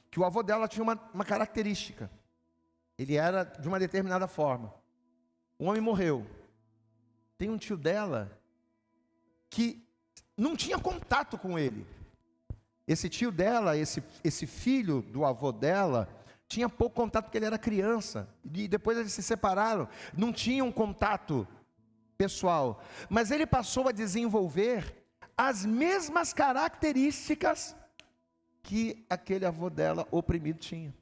[SPEAKER 1] Que o avô dela tinha uma característica. Ele era de uma determinada forma. O homem morreu. Tem um tio dela que não tinha contato com ele. Esse tio dela, esse filho do avô dela, tinha pouco contato porque ele era criança. E depois eles se separaram. Não tinham contato pessoal, mas ele passou a desenvolver as mesmas características que aquele avô dela oprimido tinha.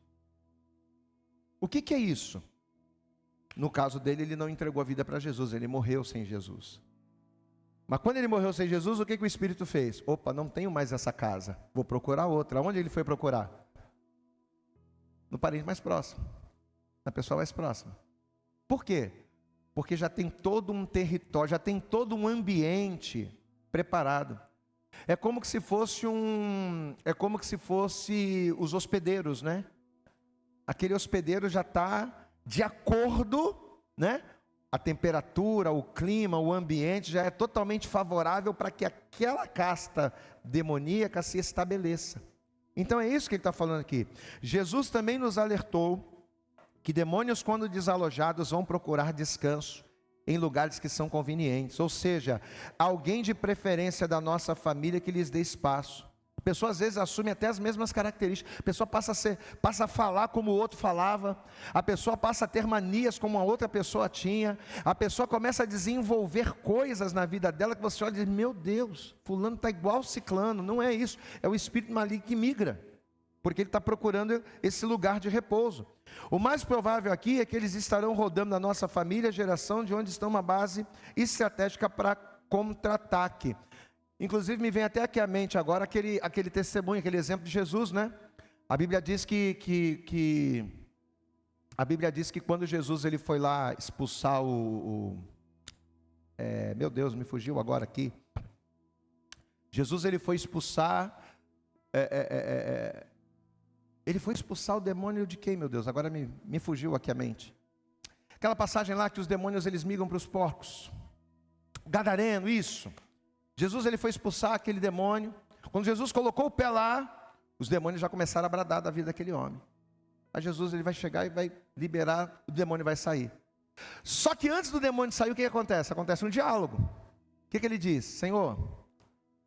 [SPEAKER 1] O que é isso? No caso dele, ele não entregou a vida para Jesus, ele morreu sem Jesus. Mas quando ele morreu sem Jesus, o que o Espírito fez? Opa, não tenho mais essa casa, vou procurar outra. Onde ele foi procurar? No parente mais próximo, na pessoa mais próxima. Por quê? Porque já tem todo um território, já tem todo um ambiente preparado. É como se fosse os hospedeiros, né? Aquele hospedeiro já está de acordo, né? A temperatura, o clima, o ambiente já é totalmente favorável para que aquela casta demoníaca se estabeleça. Então é isso que ele está falando aqui. Jesus também nos alertou que demônios, quando desalojados, vão procurar descanso em lugares que são convenientes, ou seja, alguém de preferência da nossa família que lhes dê espaço. A pessoa às vezes assume até as mesmas características, a pessoa passa a falar como o outro falava, a pessoa passa a ter manias como a outra pessoa tinha, a pessoa começa a desenvolver coisas na vida dela que você olha e diz, meu Deus, fulano está igual ciclano. Não é isso, é o espírito maligno que migra, porque ele está procurando esse lugar de repouso. O mais provável aqui é que eles estarão rodando na nossa família, geração, de onde está uma base estratégica para contra-ataque. Inclusive me vem até aqui à mente agora aquele testemunho, aquele exemplo de Jesus, né? A Bíblia diz a Bíblia diz que quando Jesus ele foi lá expulsar meu Deus, me fugiu agora aqui. Jesus ele foi expulsar ele foi expulsar o demônio de quem, meu Deus? Agora me fugiu aqui a mente. Aquela passagem lá que os demônios eles migram para os porcos. Gadareno, isso. Jesus ele foi expulsar aquele demônio. Quando Jesus colocou o pé lá, os demônios já começaram a bradar da vida daquele homem. Aí Jesus ele vai chegar e vai liberar, o demônio vai sair. Só que antes do demônio sair, o que acontece? Acontece um diálogo. O que ele diz? Senhor,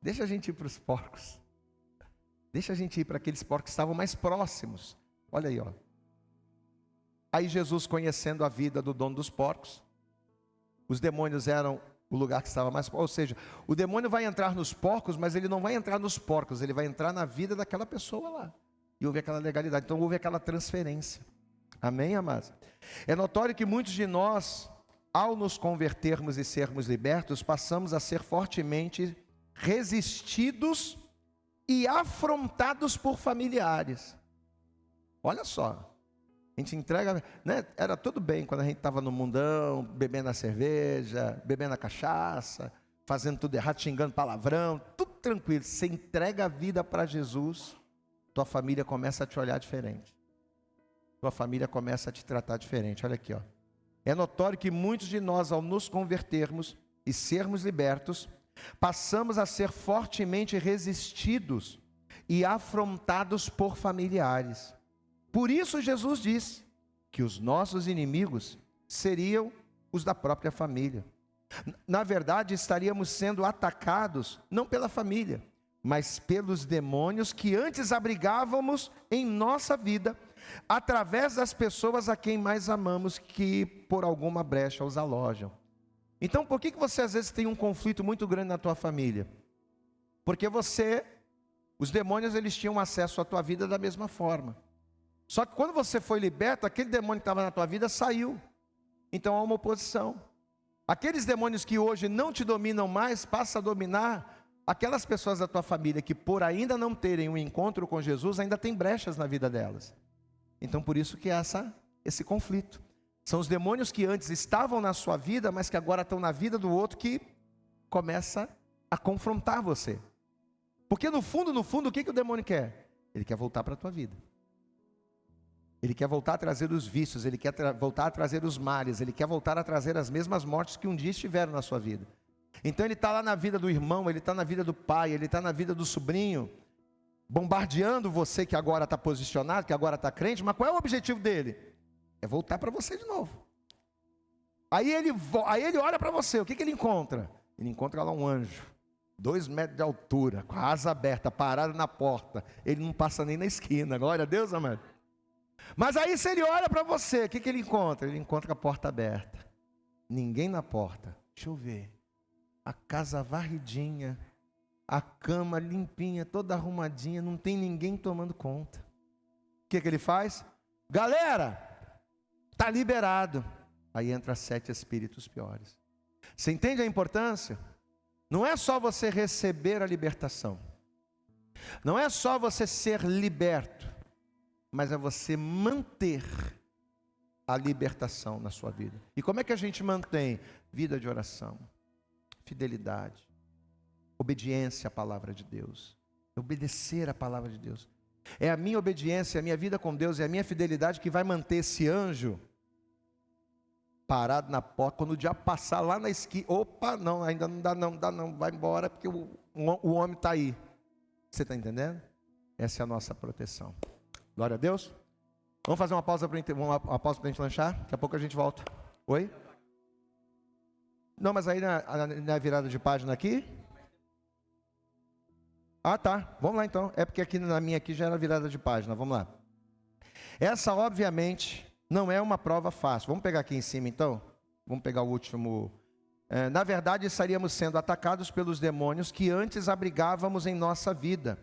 [SPEAKER 1] deixa a gente ir para os porcos. Deixa a gente ir para aqueles porcos que estavam mais próximos. Olha aí, ó. Aí Jesus, conhecendo a vida do dono dos porcos, os demônios eram o lugar que estava mais próximo. Ou seja, o demônio vai entrar nos porcos, mas ele não vai entrar nos porcos, ele vai entrar na vida daquela pessoa lá. E houve aquela legalidade, então houve aquela transferência. Amém, amados? É notório que muitos de nós, ao nos convertermos e sermos libertos, passamos a ser fortemente resistidos e afrontados por familiares. Olha só, a gente entrega, né? Era tudo bem quando a gente estava no mundão, bebendo a cerveja, bebendo a cachaça, fazendo tudo errado, xingando palavrão, tudo tranquilo. Você entrega a vida para Jesus, tua família começa a te olhar diferente. Tua família começa a te tratar diferente. Olha aqui, ó. É notório que muitos de nós, ao nos convertermos e sermos libertos, passamos a ser fortemente resistidos e afrontados por familiares. Por isso Jesus disse que os nossos inimigos seriam os da própria família. Na verdade, estaríamos sendo atacados não pela família, mas pelos demônios que antes abrigávamos em nossa vida, através das pessoas a quem mais amamos, que por alguma brecha os alojam. Então, por que você às vezes tem um conflito muito grande na tua família? Porque os demônios eles tinham acesso à tua vida da mesma forma. Só que quando você foi liberto, aquele demônio que estava na tua vida saiu. Então há uma oposição. Aqueles demônios que hoje não te dominam mais, passam a dominar aquelas pessoas da tua família que por ainda não terem um encontro com Jesus, ainda tem brechas na vida delas. Então por isso que há esse conflito. São os demônios que antes estavam na sua vida, mas que agora estão na vida do outro, que começa a confrontar você. Porque no fundo, o que o demônio quer? Ele quer voltar para a tua vida. Ele quer voltar a trazer os vícios, ele quer voltar a trazer os males, ele quer voltar a trazer as mesmas mortes que um dia estiveram na sua vida. Então ele está lá na vida do irmão, ele está na vida do pai, ele está na vida do sobrinho, bombardeando você que agora está posicionado, que agora está crente, mas qual é o objetivo dele? É voltar para você de novo. Aí ele olha para você, o que ele encontra? Ele encontra lá um anjo, 2 metros de altura, com a asa aberta, parado na porta, ele não passa nem na esquina, glória a Deus, amado. Mas aí se ele olha para você, o que ele encontra? Ele encontra a porta aberta, ninguém na porta. Deixa eu ver, a casa varridinha, a cama limpinha, toda arrumadinha, não tem ninguém tomando conta. O que ele faz? Galera, está liberado. Aí entra 7 espíritos piores. Você entende a importância? Não é só você receber a libertação, não é só você ser liberto, mas é você manter a libertação na sua vida. E como é que a gente mantém? Vida de oração, fidelidade, obediência à palavra de Deus, obedecer à palavra de Deus. É a minha obediência, a minha vida com Deus, é a minha fidelidade que vai manter esse anjo parado na porta. Quando o diabo passar lá na esquina, opa, não, ainda não dá não, vai embora, porque o homem está aí. Você está entendendo? Essa é a nossa proteção. Glória a Deus. Vamos fazer uma pausa para a gente lanchar? Daqui a pouco a gente volta. Oi? Não, mas aí na virada de página aqui? Ah, tá. Vamos lá então. É porque aqui na minha aqui já era virada de página. Vamos lá. Essa, obviamente, não é uma prova fácil. Vamos pegar aqui em cima então? Vamos pegar o último. Na verdade, estaríamos sendo atacados pelos demônios que antes abrigávamos em nossa vida,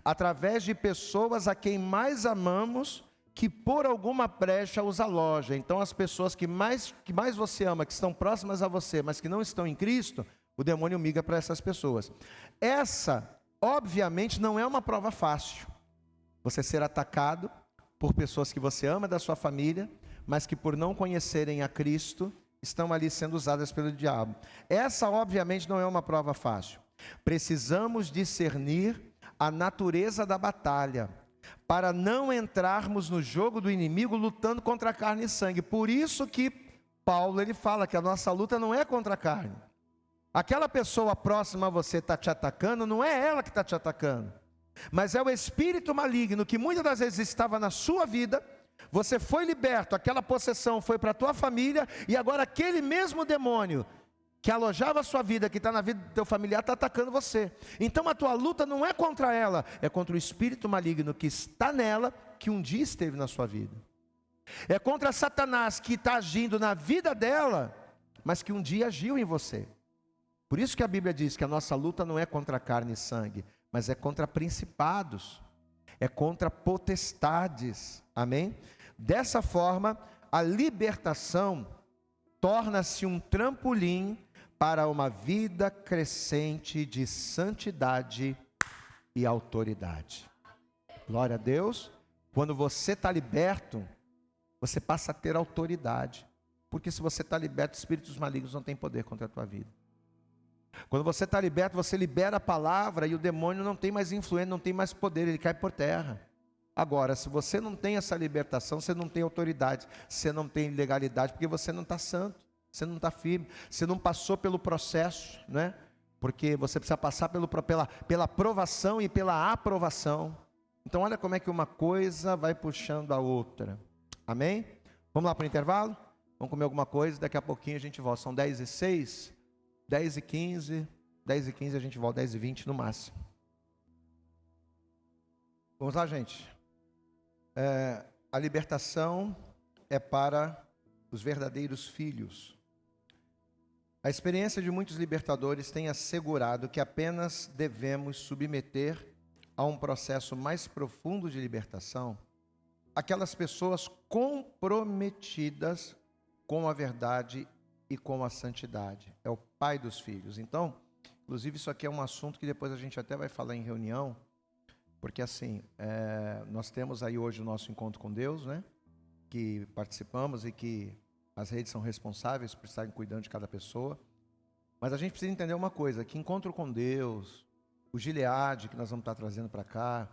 [SPEAKER 1] através de pessoas a quem mais amamos, que por alguma brecha os aloja. Então as pessoas que mais você ama, que estão próximas a você, mas que não estão em Cristo, o demônio migra para essas pessoas. Essa, obviamente, não é uma prova fácil. Você ser atacado por pessoas que você ama da sua família, mas que por não conhecerem a Cristo, estão ali sendo usadas pelo diabo. Essa, obviamente, não é uma prova fácil. Precisamos discernir a natureza da batalha, para não entrarmos no jogo do inimigo lutando contra a carne e sangue. Por isso que Paulo ele fala que a nossa luta não é contra a carne. Aquela pessoa próxima a você está te atacando, não é ela que está te atacando. Mas é o espírito maligno que muitas das vezes estava na sua vida, você foi liberto, aquela possessão foi para a tua família, e agora aquele mesmo demônio que alojava a sua vida, que está na vida do teu familiar, está atacando você. Então a tua luta não é contra ela, é contra o espírito maligno que está nela, que um dia esteve na sua vida. É contra Satanás que está agindo na vida dela, mas que um dia agiu em você. Por isso que a Bíblia diz que a nossa luta não é contra carne e sangue, mas é contra principados, é contra potestades, amém? Dessa forma, a libertação torna-se um trampolim para uma vida crescente de santidade e autoridade. Glória a Deus. Quando você está liberto, você passa a ter autoridade, porque se você está liberto, espíritos malignos não têm poder contra a tua vida. Quando você está liberto, você libera a palavra e o demônio não tem mais influência, não tem mais poder, ele cai por terra. Agora, se você não tem essa libertação, você não tem autoridade, você não tem legalidade, porque você não está santo, você não está firme, você não passou pelo processo, né? Porque você precisa passar pela aprovação e pela aprovação. Então olha como é que uma coisa vai puxando a outra, amém? Vamos lá para o intervalo? Vamos comer alguma coisa, daqui a pouquinho a gente volta. São 10h06, 10h15, 10h15 a gente volta, 10h20 no máximo. Vamos lá, gente. A libertação é para os verdadeiros filhos. A experiência de muitos libertadores tem assegurado que apenas devemos submeter a um processo mais profundo de libertação aquelas pessoas comprometidas com a verdade e com a santidade. É o pai dos filhos. Então, inclusive isso aqui é um assunto que depois a gente até vai falar em reunião, porque assim, nós temos aí hoje o nosso encontro com Deus, né? Que participamos e que as redes são responsáveis por estarem cuidando de cada pessoa. Mas a gente precisa entender uma coisa, que encontro com Deus, o Gileade que nós vamos estar trazendo para cá,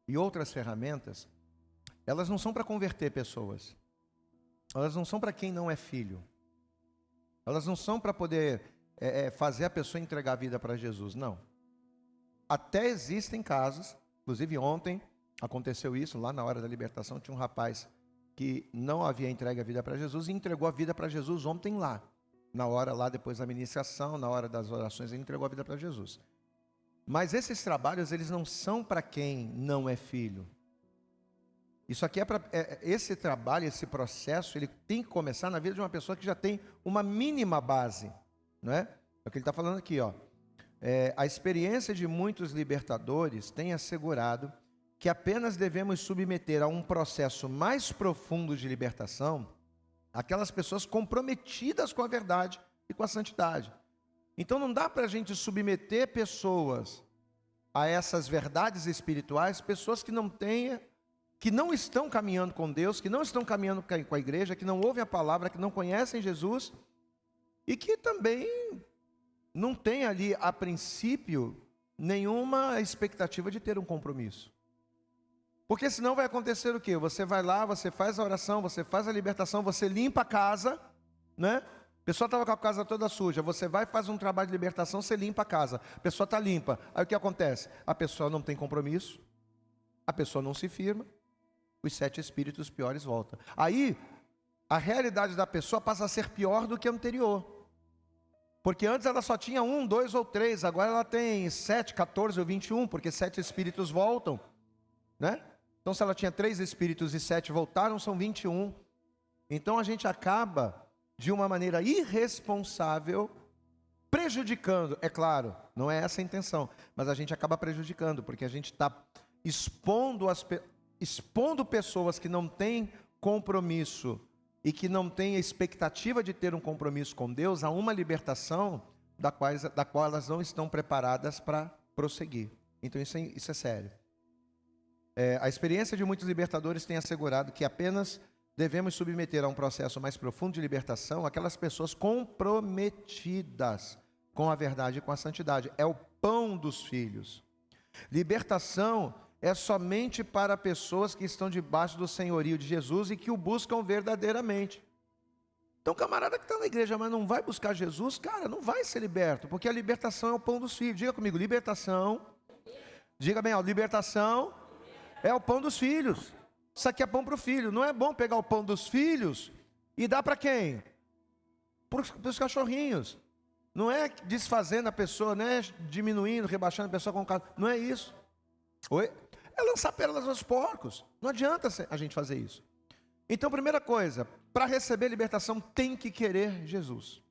[SPEAKER 1] e outras ferramentas, elas não são para converter pessoas. Elas não são para quem não é filho. Elas não são para poder fazer a pessoa entregar a vida para Jesus, não. Até existem casos, inclusive ontem aconteceu isso, lá na hora da libertação, tinha um rapaz que não havia entregue a vida para Jesus e entregou a vida para Jesus ontem lá. Na hora lá, depois da ministração, na hora das orações, ele entregou a vida para Jesus. Mas esses trabalhos, eles não são para quem não é filho. Isso aqui esse trabalho, esse processo, ele tem que começar na vida de uma pessoa que já tem uma mínima base, não é? É o que ele está falando aqui, ó. A experiência de muitos libertadores tem assegurado que apenas devemos submeter a um processo mais profundo de libertação aquelas pessoas comprometidas com a verdade e com a santidade. Então não dá para a gente submeter pessoas a essas verdades espirituais, pessoas que não estão caminhando com Deus, que não estão caminhando com a igreja, que não ouvem a palavra, que não conhecem Jesus e que também não tem ali, a princípio, nenhuma expectativa de ter um compromisso. Porque senão vai acontecer o quê? Você vai lá, você faz a oração, você faz a libertação, você limpa a casa, né? A pessoa estava com a casa toda suja, você vai e faz um trabalho de libertação, você limpa a casa, a pessoa está limpa. Aí o que acontece? A pessoa não tem compromisso, a pessoa não se firma, os 7 espíritos piores voltam. Aí, a realidade da pessoa passa a ser pior do que a anterior. Porque antes ela só tinha 1, 2 ou 3, agora ela tem 7, 14 ou 21, porque 7 espíritos voltam, né? Então se ela tinha 3 espíritos e 7 voltaram, são 21. Então a gente acaba, de uma maneira irresponsável, prejudicando, é claro, não é essa a intenção, mas a gente acaba prejudicando, porque a gente está expondo pessoas que não têm compromisso e que não têm a expectativa de ter um compromisso com Deus a uma libertação da qual elas não estão preparadas para prosseguir. Então isso é sério. A experiência de muitos libertadores tem assegurado que apenas devemos submeter a um processo mais profundo de libertação aquelas pessoas comprometidas com a verdade e com a santidade. É o pão dos filhos. Libertação é somente para pessoas que estão debaixo do senhorio de Jesus e que o buscam verdadeiramente. Então, camarada que está na igreja, mas não vai buscar Jesus, cara, não vai ser liberto, porque a libertação é o pão dos filhos. Diga comigo, libertação Diga bem, ó, libertação é o pão dos filhos. Isso aqui é pão para o filho. Não é bom pegar o pão dos filhos e dar para quem? Para os cachorrinhos. Não é desfazendo a pessoa, não é diminuindo, rebaixando a pessoa com o carro. Não é isso. Oi? É lançar pérolas aos porcos. Não adianta a gente fazer isso. Então, primeira coisa, para receber libertação tem que querer Jesus.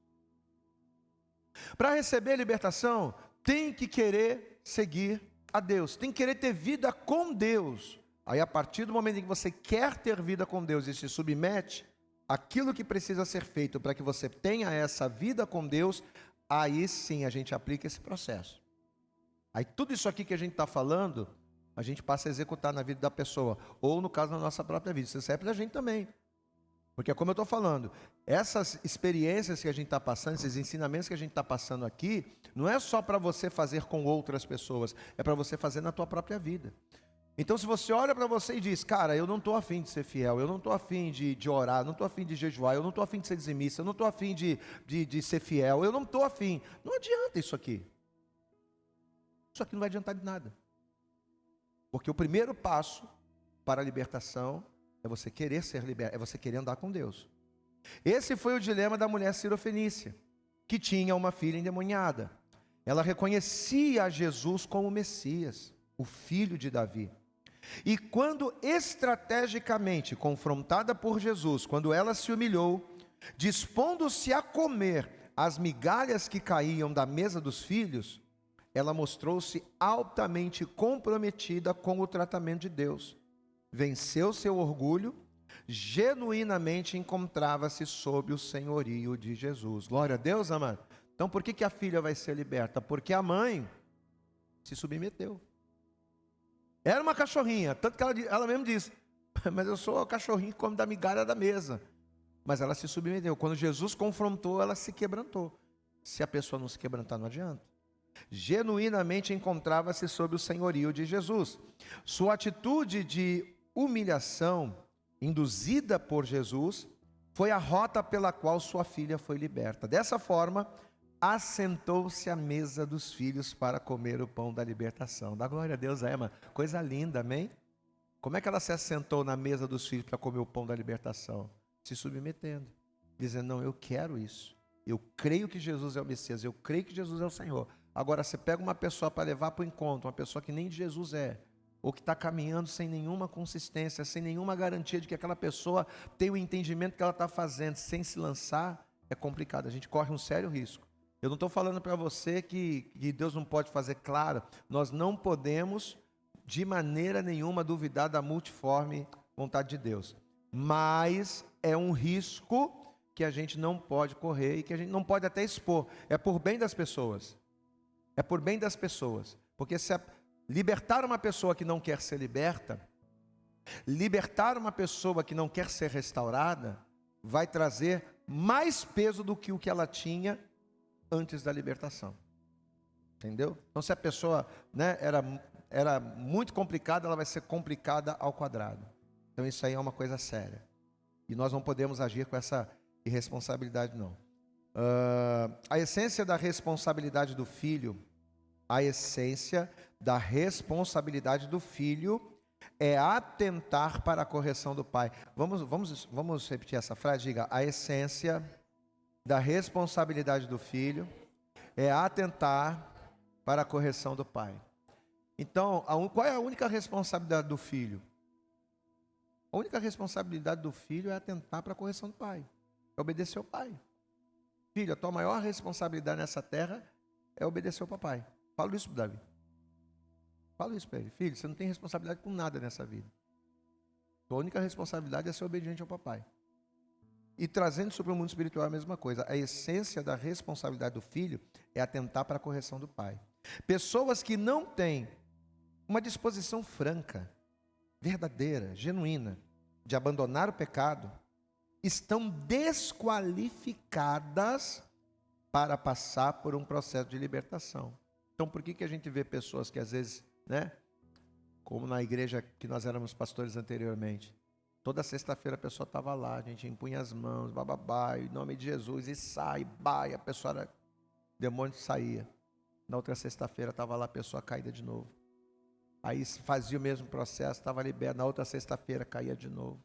[SPEAKER 1] Para receber libertação tem que querer seguir a Deus. Tem que querer ter vida com Deus. Aí a partir do momento em que você quer ter vida com Deus e se submete àquilo que precisa ser feito para que você tenha essa vida com Deus, aí sim a gente aplica esse processo. Aí tudo isso aqui que a gente está falando, a gente passa a executar na vida da pessoa, ou no caso na nossa própria vida. Isso serve para a gente também. Porque como eu estou falando, essas experiências que a gente está passando, esses ensinamentos que a gente está passando aqui, não é só para você fazer com outras pessoas, é para você fazer na tua própria vida. Então se você olha para você e diz, cara, eu não estou afim de ser fiel, eu não estou afim de orar, eu não estou afim de jejuar, eu não estou afim de ser dizimista, eu não estou afim de ser fiel, eu não estou afim. Não adianta isso aqui. Isso aqui não vai adiantar de nada. Porque o primeiro passo para a libertação é você querer ser liberto, é você querer andar com Deus. Esse foi o dilema da mulher sirofenícia, que tinha uma filha endemoniada. Ela reconhecia a Jesus como Messias, o filho de Davi. E quando estrategicamente confrontada por Jesus, quando ela se humilhou, dispondo-se a comer as migalhas que caíam da mesa dos filhos, ela mostrou-se altamente comprometida com o tratamento de Deus. Venceu seu orgulho, genuinamente encontrava-se sob o senhorio de Jesus. Glória a Deus, amado. Então por que a filha vai ser liberta? Porque a mãe se submeteu. Era uma cachorrinha, tanto que ela mesmo disse, mas eu sou o cachorrinho que come da migalha da mesa. Mas ela se submeteu. Quando Jesus confrontou, ela se quebrantou. Se a pessoa não se quebrantar, não adianta. Genuinamente encontrava-se sob o senhorio de Jesus. Sua atitude de humilhação, induzida por Jesus, foi a rota pela qual sua filha foi liberta. Dessa forma, assentou-se à mesa dos filhos para comer o pão da libertação. Dá glória a Deus, mano. Coisa linda, amém? Como é que ela se assentou na mesa dos filhos para comer o pão da libertação? Se submetendo, dizendo, não, eu quero isso. Eu creio que Jesus é o Messias, eu creio que Jesus é o Senhor. Agora, você pega uma pessoa para levar para o encontro, uma pessoa que nem de Jesus é, ou que está caminhando sem nenhuma consistência, sem nenhuma garantia de que aquela pessoa tem o entendimento que ela está fazendo, sem se lançar, é complicado, a gente corre um sério risco. Eu não estou falando para você que Deus não pode fazer, claro, nós não podemos de maneira nenhuma duvidar da multiforme vontade de Deus, mas é um risco que a gente não pode correr e que a gente não pode até expor, é por bem das pessoas. É por bem das pessoas, porque se libertar uma pessoa que não quer ser liberta, libertar uma pessoa que não quer ser restaurada, vai trazer mais peso do que o que ela tinha antes da libertação. Entendeu? Então se a pessoa, né, era muito complicada, ela vai ser complicada ao quadrado. Então isso aí é uma coisa séria. E nós não podemos agir com essa irresponsabilidade não. A essência da responsabilidade do filho, é atentar para a correção do pai. Vamos repetir essa frase, diga, a essência da responsabilidade do filho é atentar para a correção do pai. Então, qual é a única responsabilidade do filho? A única responsabilidade do filho é atentar para a correção do pai, é obedecer ao pai. Filho, a tua maior responsabilidade nessa terra é obedecer ao papai. Fala isso para Davi. Fala isso para ele. Filho, você não tem responsabilidade com nada nessa vida. Tua única responsabilidade é ser obediente ao papai. E trazendo isso para o mundo espiritual é a mesma coisa. A essência da responsabilidade do filho é atentar para a correção do pai. Pessoas que não têm uma disposição franca, verdadeira, genuína, de abandonar o pecado, estão desqualificadas para passar por um processo de libertação. Então, por que a gente vê pessoas que às vezes, né, como na igreja que nós éramos pastores anteriormente, toda sexta-feira a pessoa estava lá, a gente impunha as mãos, bababá, em nome de Jesus, e sai, e a pessoa o demônio saía. Na outra sexta-feira estava lá a pessoa caída de novo. Aí fazia o mesmo processo, estava liberto, na outra sexta-feira caía de novo.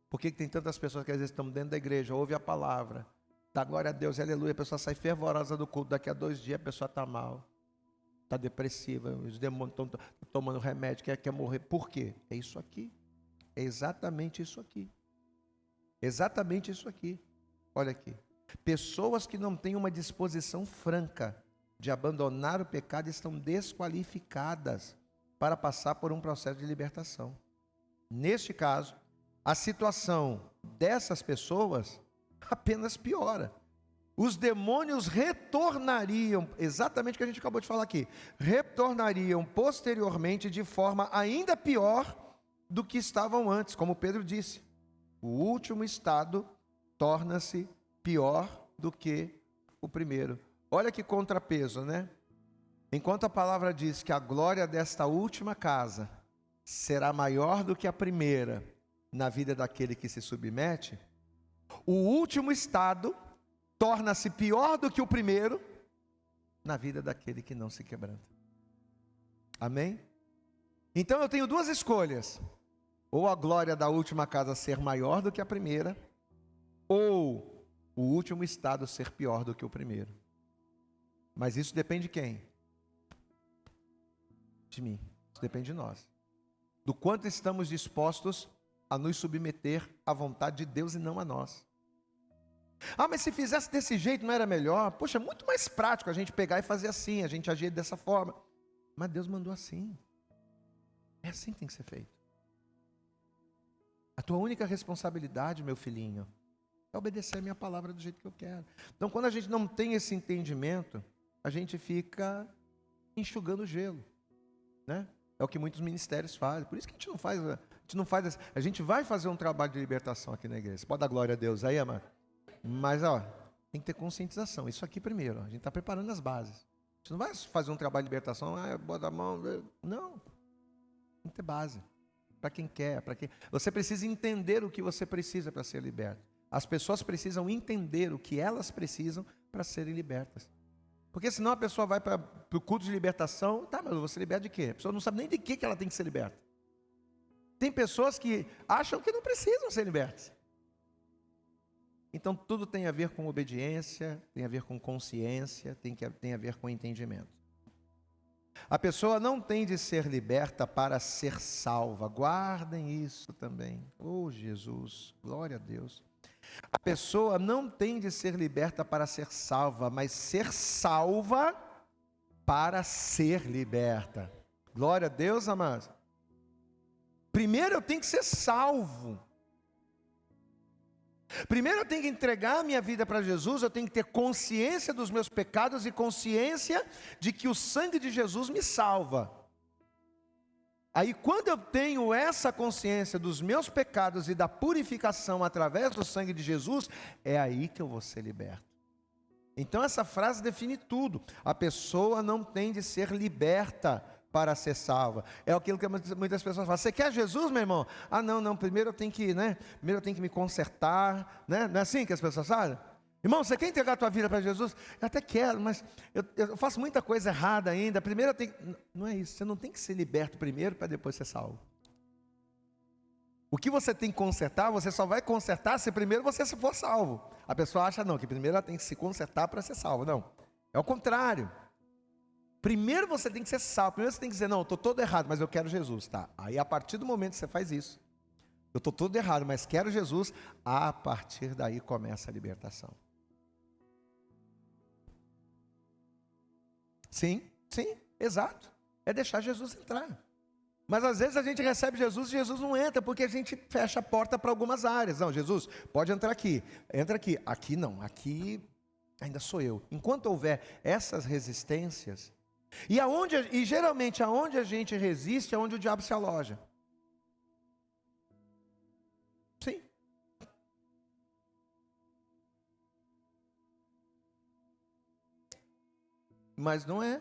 [SPEAKER 1] Por que tem tantas pessoas que às vezes estão dentro da igreja, ouve a palavra, dá glória a Deus, aleluia, a pessoa sai fervorosa do culto, daqui a 2 dias a pessoa está mal, está depressiva, os demônios estão tomando remédio, quer morrer. Por quê? É isso aqui, é exatamente isso aqui, exatamente isso aqui. Olha aqui, pessoas que não têm uma disposição franca de abandonar o pecado estão desqualificadas para passar por um processo de libertação. Neste caso, a situação dessas pessoas apenas piora. Os demônios retornariam, exatamente o que a gente acabou de falar aqui, retornariam posteriormente de forma ainda pior do que estavam antes, como Pedro disse. O último estado torna-se pior do que o primeiro. Olha que contrapeso, né? Enquanto a palavra diz que a glória desta última casa será maior do que a primeira na vida daquele que se submete, o último estado torna-se pior do que o primeiro na vida daquele que não se quebranta. Amém? Então eu tenho 2 escolhas: ou a glória da última casa ser maior do que a primeira, ou o último estado ser pior do que o primeiro. Mas isso depende de quem? De mim. Isso depende de nós. Do quanto estamos dispostos a nos submeter à vontade de Deus e não a nós. Ah, mas se fizesse desse jeito não era melhor? Poxa, é muito mais prático a gente pegar e fazer assim, a gente agir dessa forma. Mas Deus mandou assim. É assim que tem que ser feito. A tua única responsabilidade, meu filhinho, é obedecer a minha palavra do jeito que eu quero. Então, quando a gente não tem esse entendimento, a gente fica enxugando gelo, né? É o que muitos ministérios fazem. Por isso que a gente não faz, a gente vai fazer um trabalho de libertação aqui na igreja. Você pode dar glória a Deus aí, amado? Mas, tem que ter conscientização. Isso aqui primeiro, a gente está preparando as bases. A gente não vai fazer um trabalho de libertação, bota a mão. Não. Tem que ter base. Para quem quer, para quem... Você precisa entender o que você precisa para ser liberto. As pessoas precisam entender o que elas precisam para serem libertas. Porque senão a pessoa vai para o culto de libertação, tá, mas você liberta de quê? A pessoa não sabe nem de que ela tem que ser liberta. Tem pessoas que acham que não precisam ser libertas. Então tudo tem a ver com obediência, tem a ver com consciência, tem a ver com entendimento. A pessoa não tem de ser liberta para ser salva. Guardem isso também. Oh, Jesus, glória a Deus. A pessoa não tem de ser liberta para ser salva, mas ser salva para ser liberta. Glória a Deus, amados. Primeiro eu tenho que ser salvo. Primeiro eu tenho que entregar a minha vida para Jesus, eu tenho que ter consciência dos meus pecados e consciência de que o sangue de Jesus me salva. Aí quando eu tenho essa consciência dos meus pecados e da purificação através do sangue de Jesus, é aí que eu vou ser liberto. Então essa frase define tudo. A pessoa não tem de ser liberta para ser salva. É aquilo que muitas pessoas falam: você quer Jesus, meu irmão? Ah, não, primeiro eu tenho que, primeiro eu tenho que me consertar, né? Não é assim que as pessoas falam? Irmão, você quer entregar a tua vida para Jesus? Eu até quero, mas eu faço muita coisa errada ainda. Primeiro eu tenho... Não é isso, você não tem que ser liberto primeiro para depois ser salvo. O que você tem que consertar, você só vai consertar se primeiro você for salvo. A pessoa acha não, que primeiro ela tem que se consertar para ser salvo. Não, é o contrário. Primeiro você tem que ser salvo. Primeiro você tem que dizer: não, eu estou todo errado, mas eu quero Jesus. Tá? Aí a partir do momento que você faz isso, eu estou todo errado, mas quero Jesus, a partir daí começa a libertação. Sim, exato. É deixar Jesus entrar. Mas às vezes a gente recebe Jesus e Jesus não entra, porque a gente fecha a porta para algumas áreas. Não, Jesus, pode entrar aqui, entra aqui. Aqui não, aqui ainda sou eu. Enquanto houver essas resistências, e geralmente aonde a gente resiste é onde o diabo se aloja. Sim. Mas não é.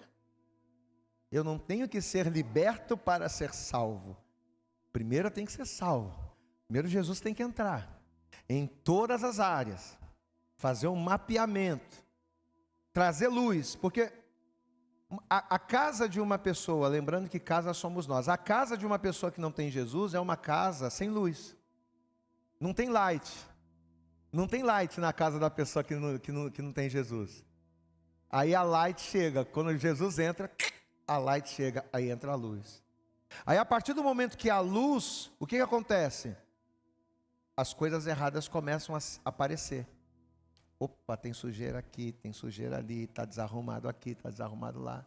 [SPEAKER 1] Eu não tenho que ser liberto para ser salvo. Primeiro eu tenho que ser salvo. Primeiro Jesus tem que entrar em todas as áreas, fazer um mapeamento, trazer luz, porque A casa de uma pessoa, lembrando que casa somos nós, a casa de uma pessoa que não tem Jesus é uma casa sem luz. Não tem light. Não tem light na casa da pessoa que não tem Jesus. Aí a light chega, quando Jesus entra, a light chega, aí entra a luz. Aí a partir do momento que a luz, o que acontece? As coisas erradas começam a aparecer. Opa, tem sujeira aqui, tem sujeira ali, está desarrumado aqui, está desarrumado lá.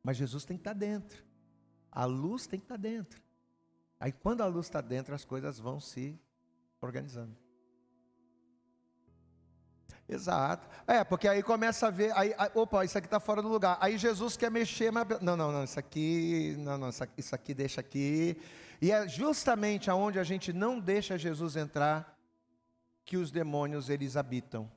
[SPEAKER 1] Mas Jesus tem que estar dentro. A luz tem que estar dentro. Aí quando a luz está dentro, as coisas vão se organizando. Exato. Porque aí começa a ver, opa, isso aqui está fora do lugar. Aí Jesus quer mexer, mas não, isso aqui, isso aqui deixa aqui. E é justamente aonde a gente não deixa Jesus entrar que os demônios eles habitam.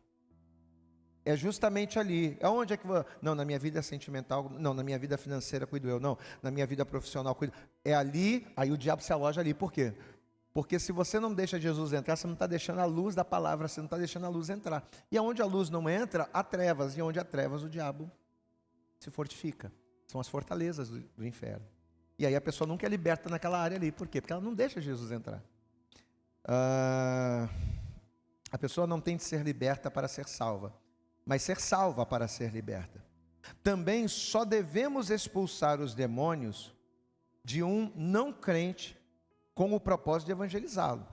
[SPEAKER 1] É justamente ali. Aonde é que não, na minha vida sentimental, não, na minha vida financeira cuido eu, não, na minha vida profissional cuido. É ali, aí o diabo se aloja ali. Por quê? Porque se você não deixa Jesus entrar, você não está deixando a luz da palavra, você não está deixando a luz entrar. E aonde a luz não entra, há trevas. E onde há trevas, o diabo se fortifica. São as fortalezas do inferno. E aí a pessoa nunca é liberta naquela área ali. Por quê? Porque ela não deixa Jesus entrar. A pessoa não tem de ser liberta para ser salva, mas ser salva para ser liberta. Também só devemos expulsar os demônios de um não crente com o propósito de evangelizá-lo.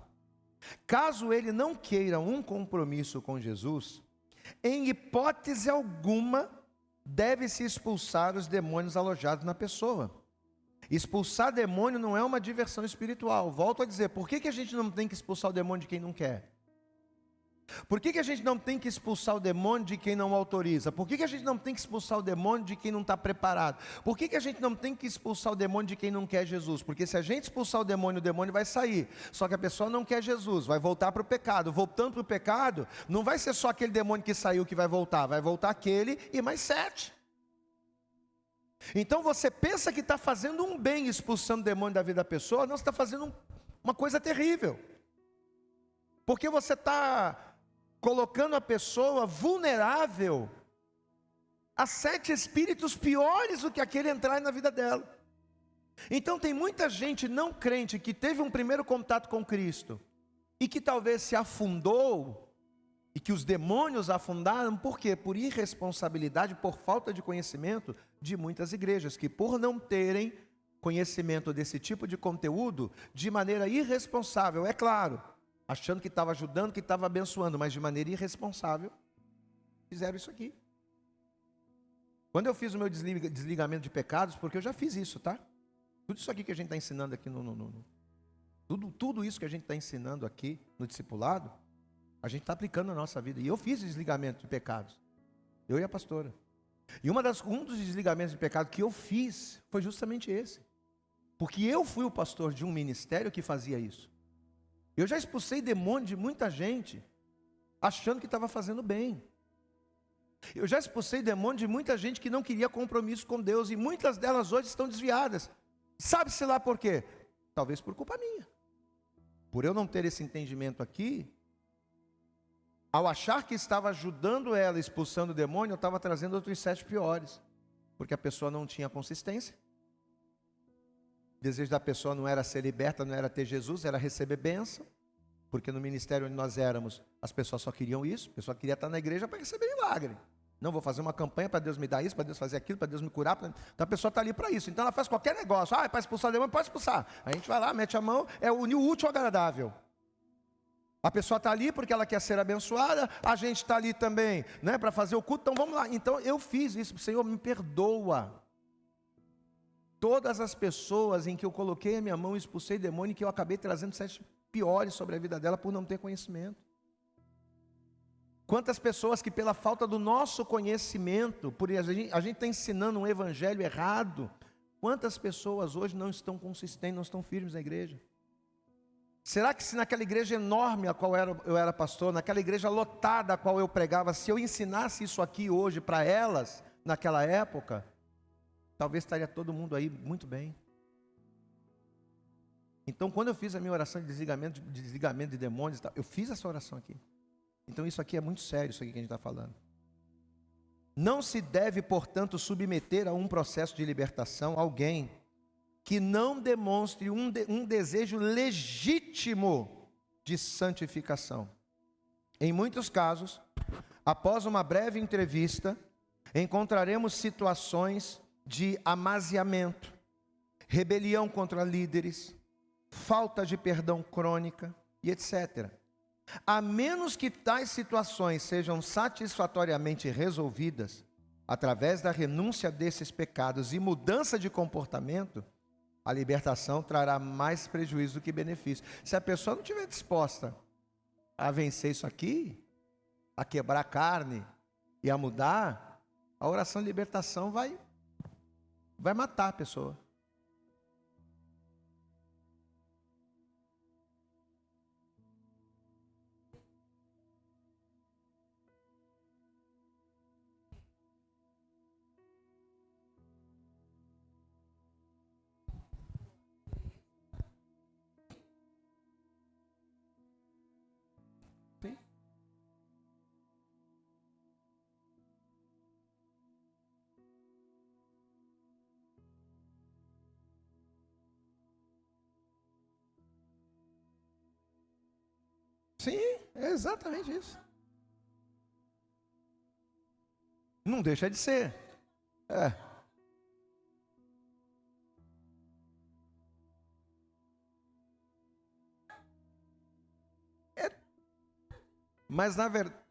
[SPEAKER 1] Caso ele não queira um compromisso com Jesus, em hipótese alguma, deve-se expulsar os demônios alojados na pessoa. Expulsar demônio não é uma diversão espiritual. Volto a dizer, por que a gente não tem que expulsar o demônio de quem não quer? Por que a gente não tem que expulsar o demônio de quem não autoriza? Por que a gente não tem que expulsar o demônio de quem não está preparado? Por que a gente não tem que expulsar o demônio de quem não quer Jesus? Porque se a gente expulsar o demônio vai sair. Só que a pessoa não quer Jesus, vai voltar para o pecado. Voltando para o pecado, não vai ser só aquele demônio que saiu que vai voltar aquele e mais 7. Então você pensa que está fazendo um bem expulsando o demônio da vida da pessoa, não, você está fazendo uma coisa terrível. Porque você está colocando a pessoa vulnerável a 7 espíritos piores do que aquele entrar na vida dela. Então tem muita gente não crente que teve um primeiro contato com Cristo e que talvez se afundou e que os demônios afundaram, por quê? Por irresponsabilidade, por falta de conhecimento de muitas igrejas, que por não terem conhecimento desse tipo de conteúdo, de maneira irresponsável, é claro, achando que estava ajudando, que estava abençoando, mas de maneira irresponsável, fizeram isso aqui. Quando eu fiz o meu desligamento de pecados, porque eu já fiz isso, tá? Tudo isso aqui que a gente está ensinando aqui, tudo isso que a gente está ensinando aqui no discipulado, a gente está aplicando na nossa vida. E eu fiz desligamento de pecados, eu e a pastora. E um dos desligamentos de pecado que eu fiz foi justamente esse. Porque eu fui o pastor de um ministério que fazia isso. Eu já expulsei demônio de muita gente, achando que estava fazendo bem. Eu já expulsei demônio de muita gente que não queria compromisso com Deus, e muitas delas hoje estão desviadas. Sabe-se lá por quê? Talvez por culpa minha. Por eu não ter esse entendimento aqui, ao achar que estava ajudando ela, expulsando o demônio, eu estava trazendo outros 7 piores. Porque a pessoa não tinha consistência. O desejo da pessoa não era ser liberta, não era ter Jesus, era receber bênção. Porque no ministério onde nós éramos, as pessoas só queriam isso. A pessoa queria estar na igreja para receber milagre. Não, vou fazer uma campanha para Deus me dar isso, para Deus fazer aquilo, para Deus me curar. Então a pessoa está ali para isso. Então ela faz qualquer negócio. É para expulsar o demônio, pode expulsar. A gente vai lá, mete a mão, é unir o útil ao agradável. A pessoa está ali porque ela quer ser abençoada, a gente está ali também, né, para fazer o culto, então vamos lá. Então eu fiz isso, Senhor, me perdoa. Todas as pessoas em que eu coloquei a minha mão e expulsei demônio, e que eu acabei trazendo 7 piores sobre a vida dela por não ter conhecimento. Quantas pessoas que pela falta do nosso conhecimento, por a gente está ensinando um evangelho errado, quantas pessoas hoje não estão consistentes, não estão firmes na igreja? Será que se naquela igreja enorme a qual eu era pastor, naquela igreja lotada a qual eu pregava, se eu ensinasse isso aqui hoje para elas, naquela época, talvez estaria todo mundo aí muito bem. Então quando eu fiz a minha oração de desligamento de demônios, eu fiz essa oração aqui. Então isso aqui é muito sério, isso aqui que a gente está falando. Não se deve, portanto, submeter a um processo de libertação alguém que não demonstre um desejo legítimo de santificação. Em muitos casos, após uma breve entrevista, encontraremos situações de amaziamento, rebelião contra líderes, falta de perdão crônica e etc. A menos que tais situações sejam satisfatoriamente resolvidas, através da renúncia desses pecados e mudança de comportamento, a libertação trará mais prejuízo do que benefício. Se a pessoa não estiver disposta a vencer isso aqui, a quebrar a carne e a mudar, a oração de libertação vai matar a pessoa. Sim. Sim, é exatamente isso. Não deixa de ser. É. Mas na verdade,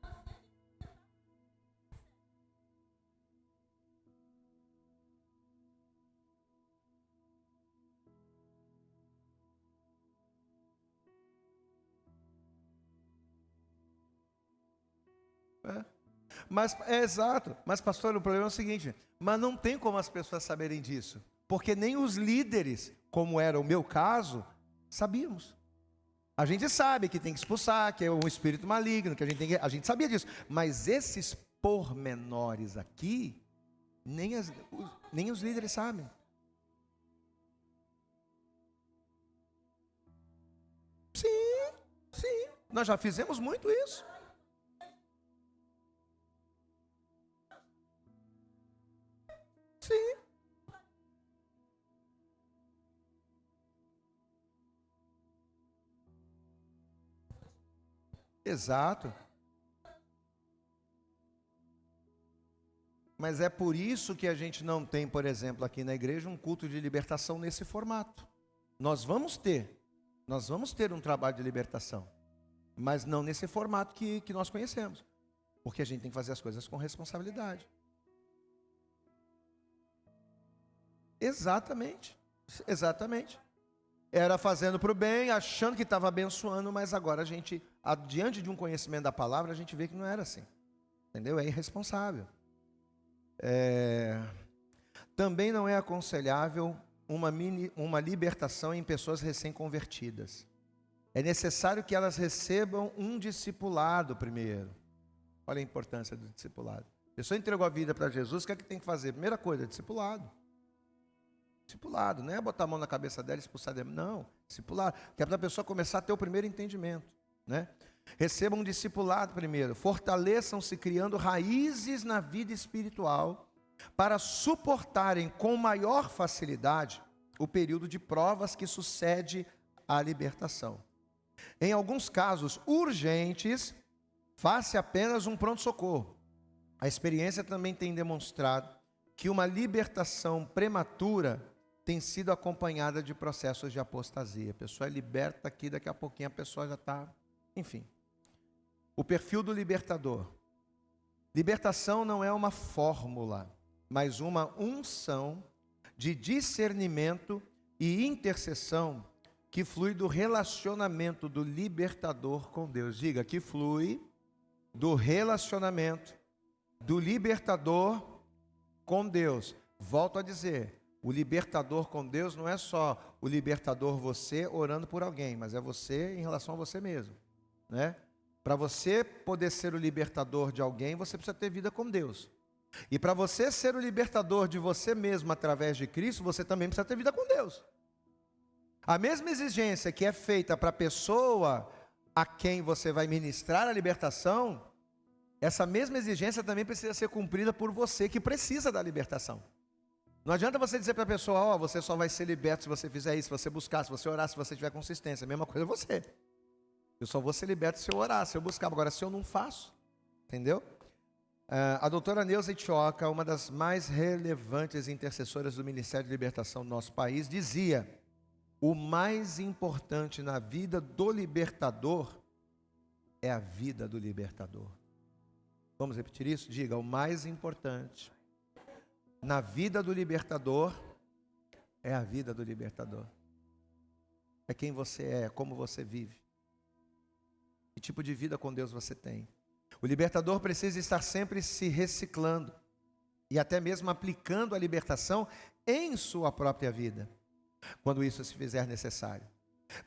[SPEAKER 1] mas é exato. Mas pastor, o problema é o seguinte: mas não tem como as pessoas saberem disso, porque nem os líderes, como era o meu caso, sabíamos. A gente sabe que tem que expulsar, que é um espírito maligno, que a gente sabia disso, mas esses pormenores aqui, nem os líderes sabem. Sim, sim, nós já fizemos muito isso. Sim, exato. Mas é por isso que a gente não tem, por exemplo, aqui na igreja, um culto de libertação nesse formato. Nós vamos ter um trabalho de libertação, mas não nesse formato que nós conhecemos, porque a gente tem que fazer as coisas com responsabilidade. Exatamente, exatamente. Era fazendo para o bem, achando que estava abençoando, mas agora a gente, diante de um conhecimento da palavra, a gente vê que não era assim. Entendeu? É irresponsável. Também não é aconselhável uma libertação em pessoas recém-convertidas. É necessário que elas recebam um discipulado primeiro. Olha a importância do discipulado. A pessoa entregou a vida para Jesus, o que é que tem que fazer? Primeira coisa, discipulado. Discipulado, não é botar a mão na cabeça dela e expulsar dela. Não, discipulado. Que é para a pessoa começar a ter o primeiro entendimento, né? Recebam um discipulado primeiro. Fortaleçam-se criando raízes na vida espiritual para suportarem com maior facilidade o período de provas que sucede à libertação. Em alguns casos urgentes, faça apenas um pronto-socorro. A experiência também tem demonstrado que uma libertação prematura tem sido acompanhada de processos de apostasia. A pessoa é liberta aqui, daqui a pouquinho a pessoa já está... Enfim. O perfil do libertador. Libertação não é uma fórmula, mas uma unção de discernimento e intercessão que flui do relacionamento do libertador com Deus. Diga, que flui do relacionamento do libertador com Deus. Volto a dizer, o libertador com Deus não é só o libertador você orando por alguém, mas é você em relação a você mesmo, né? Para você poder ser o libertador de alguém, você precisa ter vida com Deus. E para você ser o libertador de você mesmo através de Cristo, você também precisa ter vida com Deus. A mesma exigência que é feita para a pessoa a quem você vai ministrar a libertação, essa mesma exigência também precisa ser cumprida por você que precisa da libertação. Não adianta você dizer para a pessoa, ó, você só vai ser liberto se você fizer isso, se você buscar, se você orar, se você tiver consistência. A mesma coisa você. Eu só vou ser liberto se eu orar, se eu buscar. Agora, se eu não faço, entendeu? A doutora Neuza Itioca, uma das mais relevantes intercessoras do Ministério de Libertação do nosso país, dizia: o mais importante na vida do libertador é a vida do libertador. Vamos repetir isso? Diga, o mais importante na vida do libertador é a vida do libertador. É quem você é, como você vive. Que tipo de vida com Deus você tem. O libertador precisa estar sempre se reciclando e até mesmo aplicando a libertação em sua própria vida, quando isso se fizer necessário.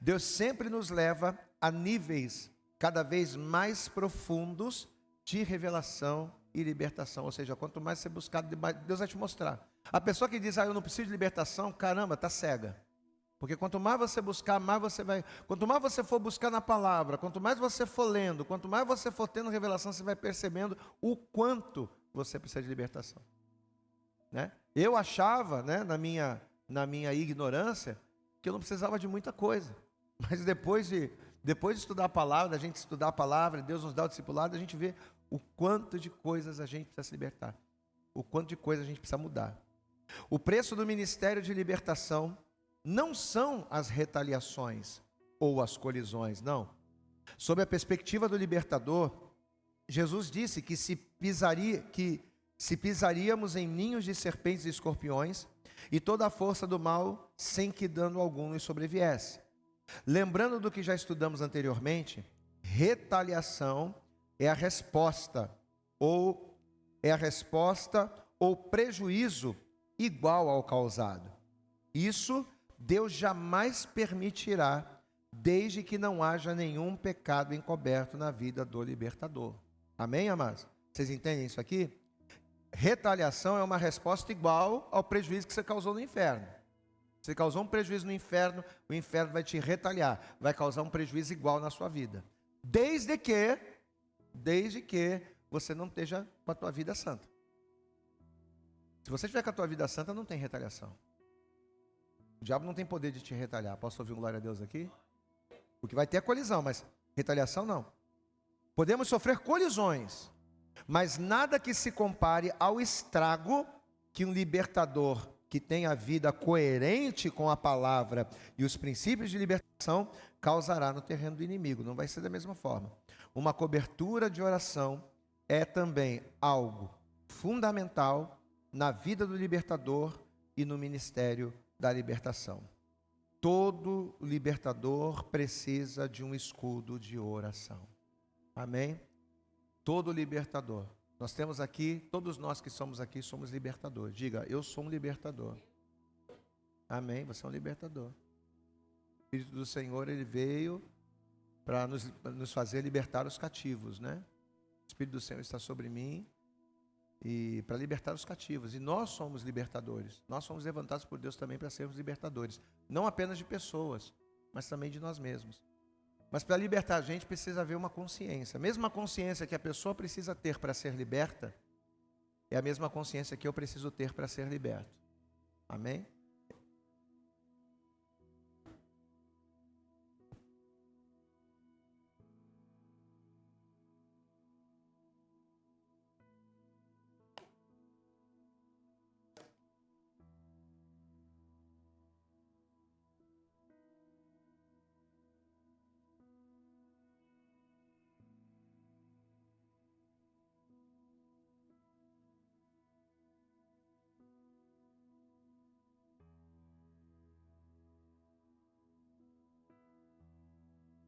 [SPEAKER 1] Deus sempre nos leva a níveis cada vez mais profundos de revelação e libertação. Ou seja, quanto mais você buscar, Deus vai te mostrar. A pessoa que diz, eu não preciso de libertação, caramba, está cega. Porque quanto mais você buscar, mais você vai... Quanto mais você for buscar na palavra, quanto mais você for lendo, quanto mais você for tendo revelação, você vai percebendo o quanto você precisa de libertação. Né? Eu achava, né, na minha ignorância, que eu não precisava de muita coisa. Mas depois de estudar a palavra, a gente estudar a palavra, Deus nos dá o discipulado, a gente vê o quanto de coisas a gente precisa se libertar. O quanto de coisas a gente precisa mudar. O preço do ministério de libertação não são as retaliações ou as colisões, não. Sob a perspectiva do libertador, Jesus disse que se pisaríamos em ninhos de serpentes e escorpiões e toda a força do mal sem que dano algum nos sobreviesse. Lembrando do que já estudamos anteriormente, retaliação é a resposta ou prejuízo igual ao causado. Isso Deus jamais permitirá, desde que não haja nenhum pecado encoberto na vida do libertador. Amém, amados? Vocês entendem isso aqui? Retaliação é uma resposta igual ao prejuízo que você causou no inferno. Você causou um prejuízo no inferno, o inferno vai te retaliar, vai causar um prejuízo igual na sua vida. Desde que você não esteja com a tua vida santa. Se você estiver com a tua vida santa, não tem retaliação. O diabo não tem poder de te retaliar. Posso ouvir um glória a Deus aqui? Porque vai ter a colisão, mas retaliação não. Podemos sofrer colisões, mas nada que se compare ao estrago que um libertador que tem a vida coerente com a palavra e os princípios de libertação causará no terreno do inimigo. Não vai ser da mesma forma. Uma cobertura de oração é também algo fundamental na vida do libertador e no ministério da libertação. Todo libertador precisa de um escudo de oração. Amém? Todo libertador. Nós temos aqui, todos nós que somos aqui, somos libertadores. Diga, eu sou um libertador. Amém? Você é um libertador. O Espírito do Senhor, ele veio para nos fazer libertar os cativos, né? O Espírito do Senhor está sobre mim e para libertar os cativos. E nós somos libertadores. Nós somos levantados por Deus também para sermos libertadores. Não apenas de pessoas, mas também de nós mesmos. Mas para libertar a gente precisa haver uma consciência. A mesma consciência que a pessoa precisa ter para ser liberta é a mesma consciência que eu preciso ter para ser liberto. Amém?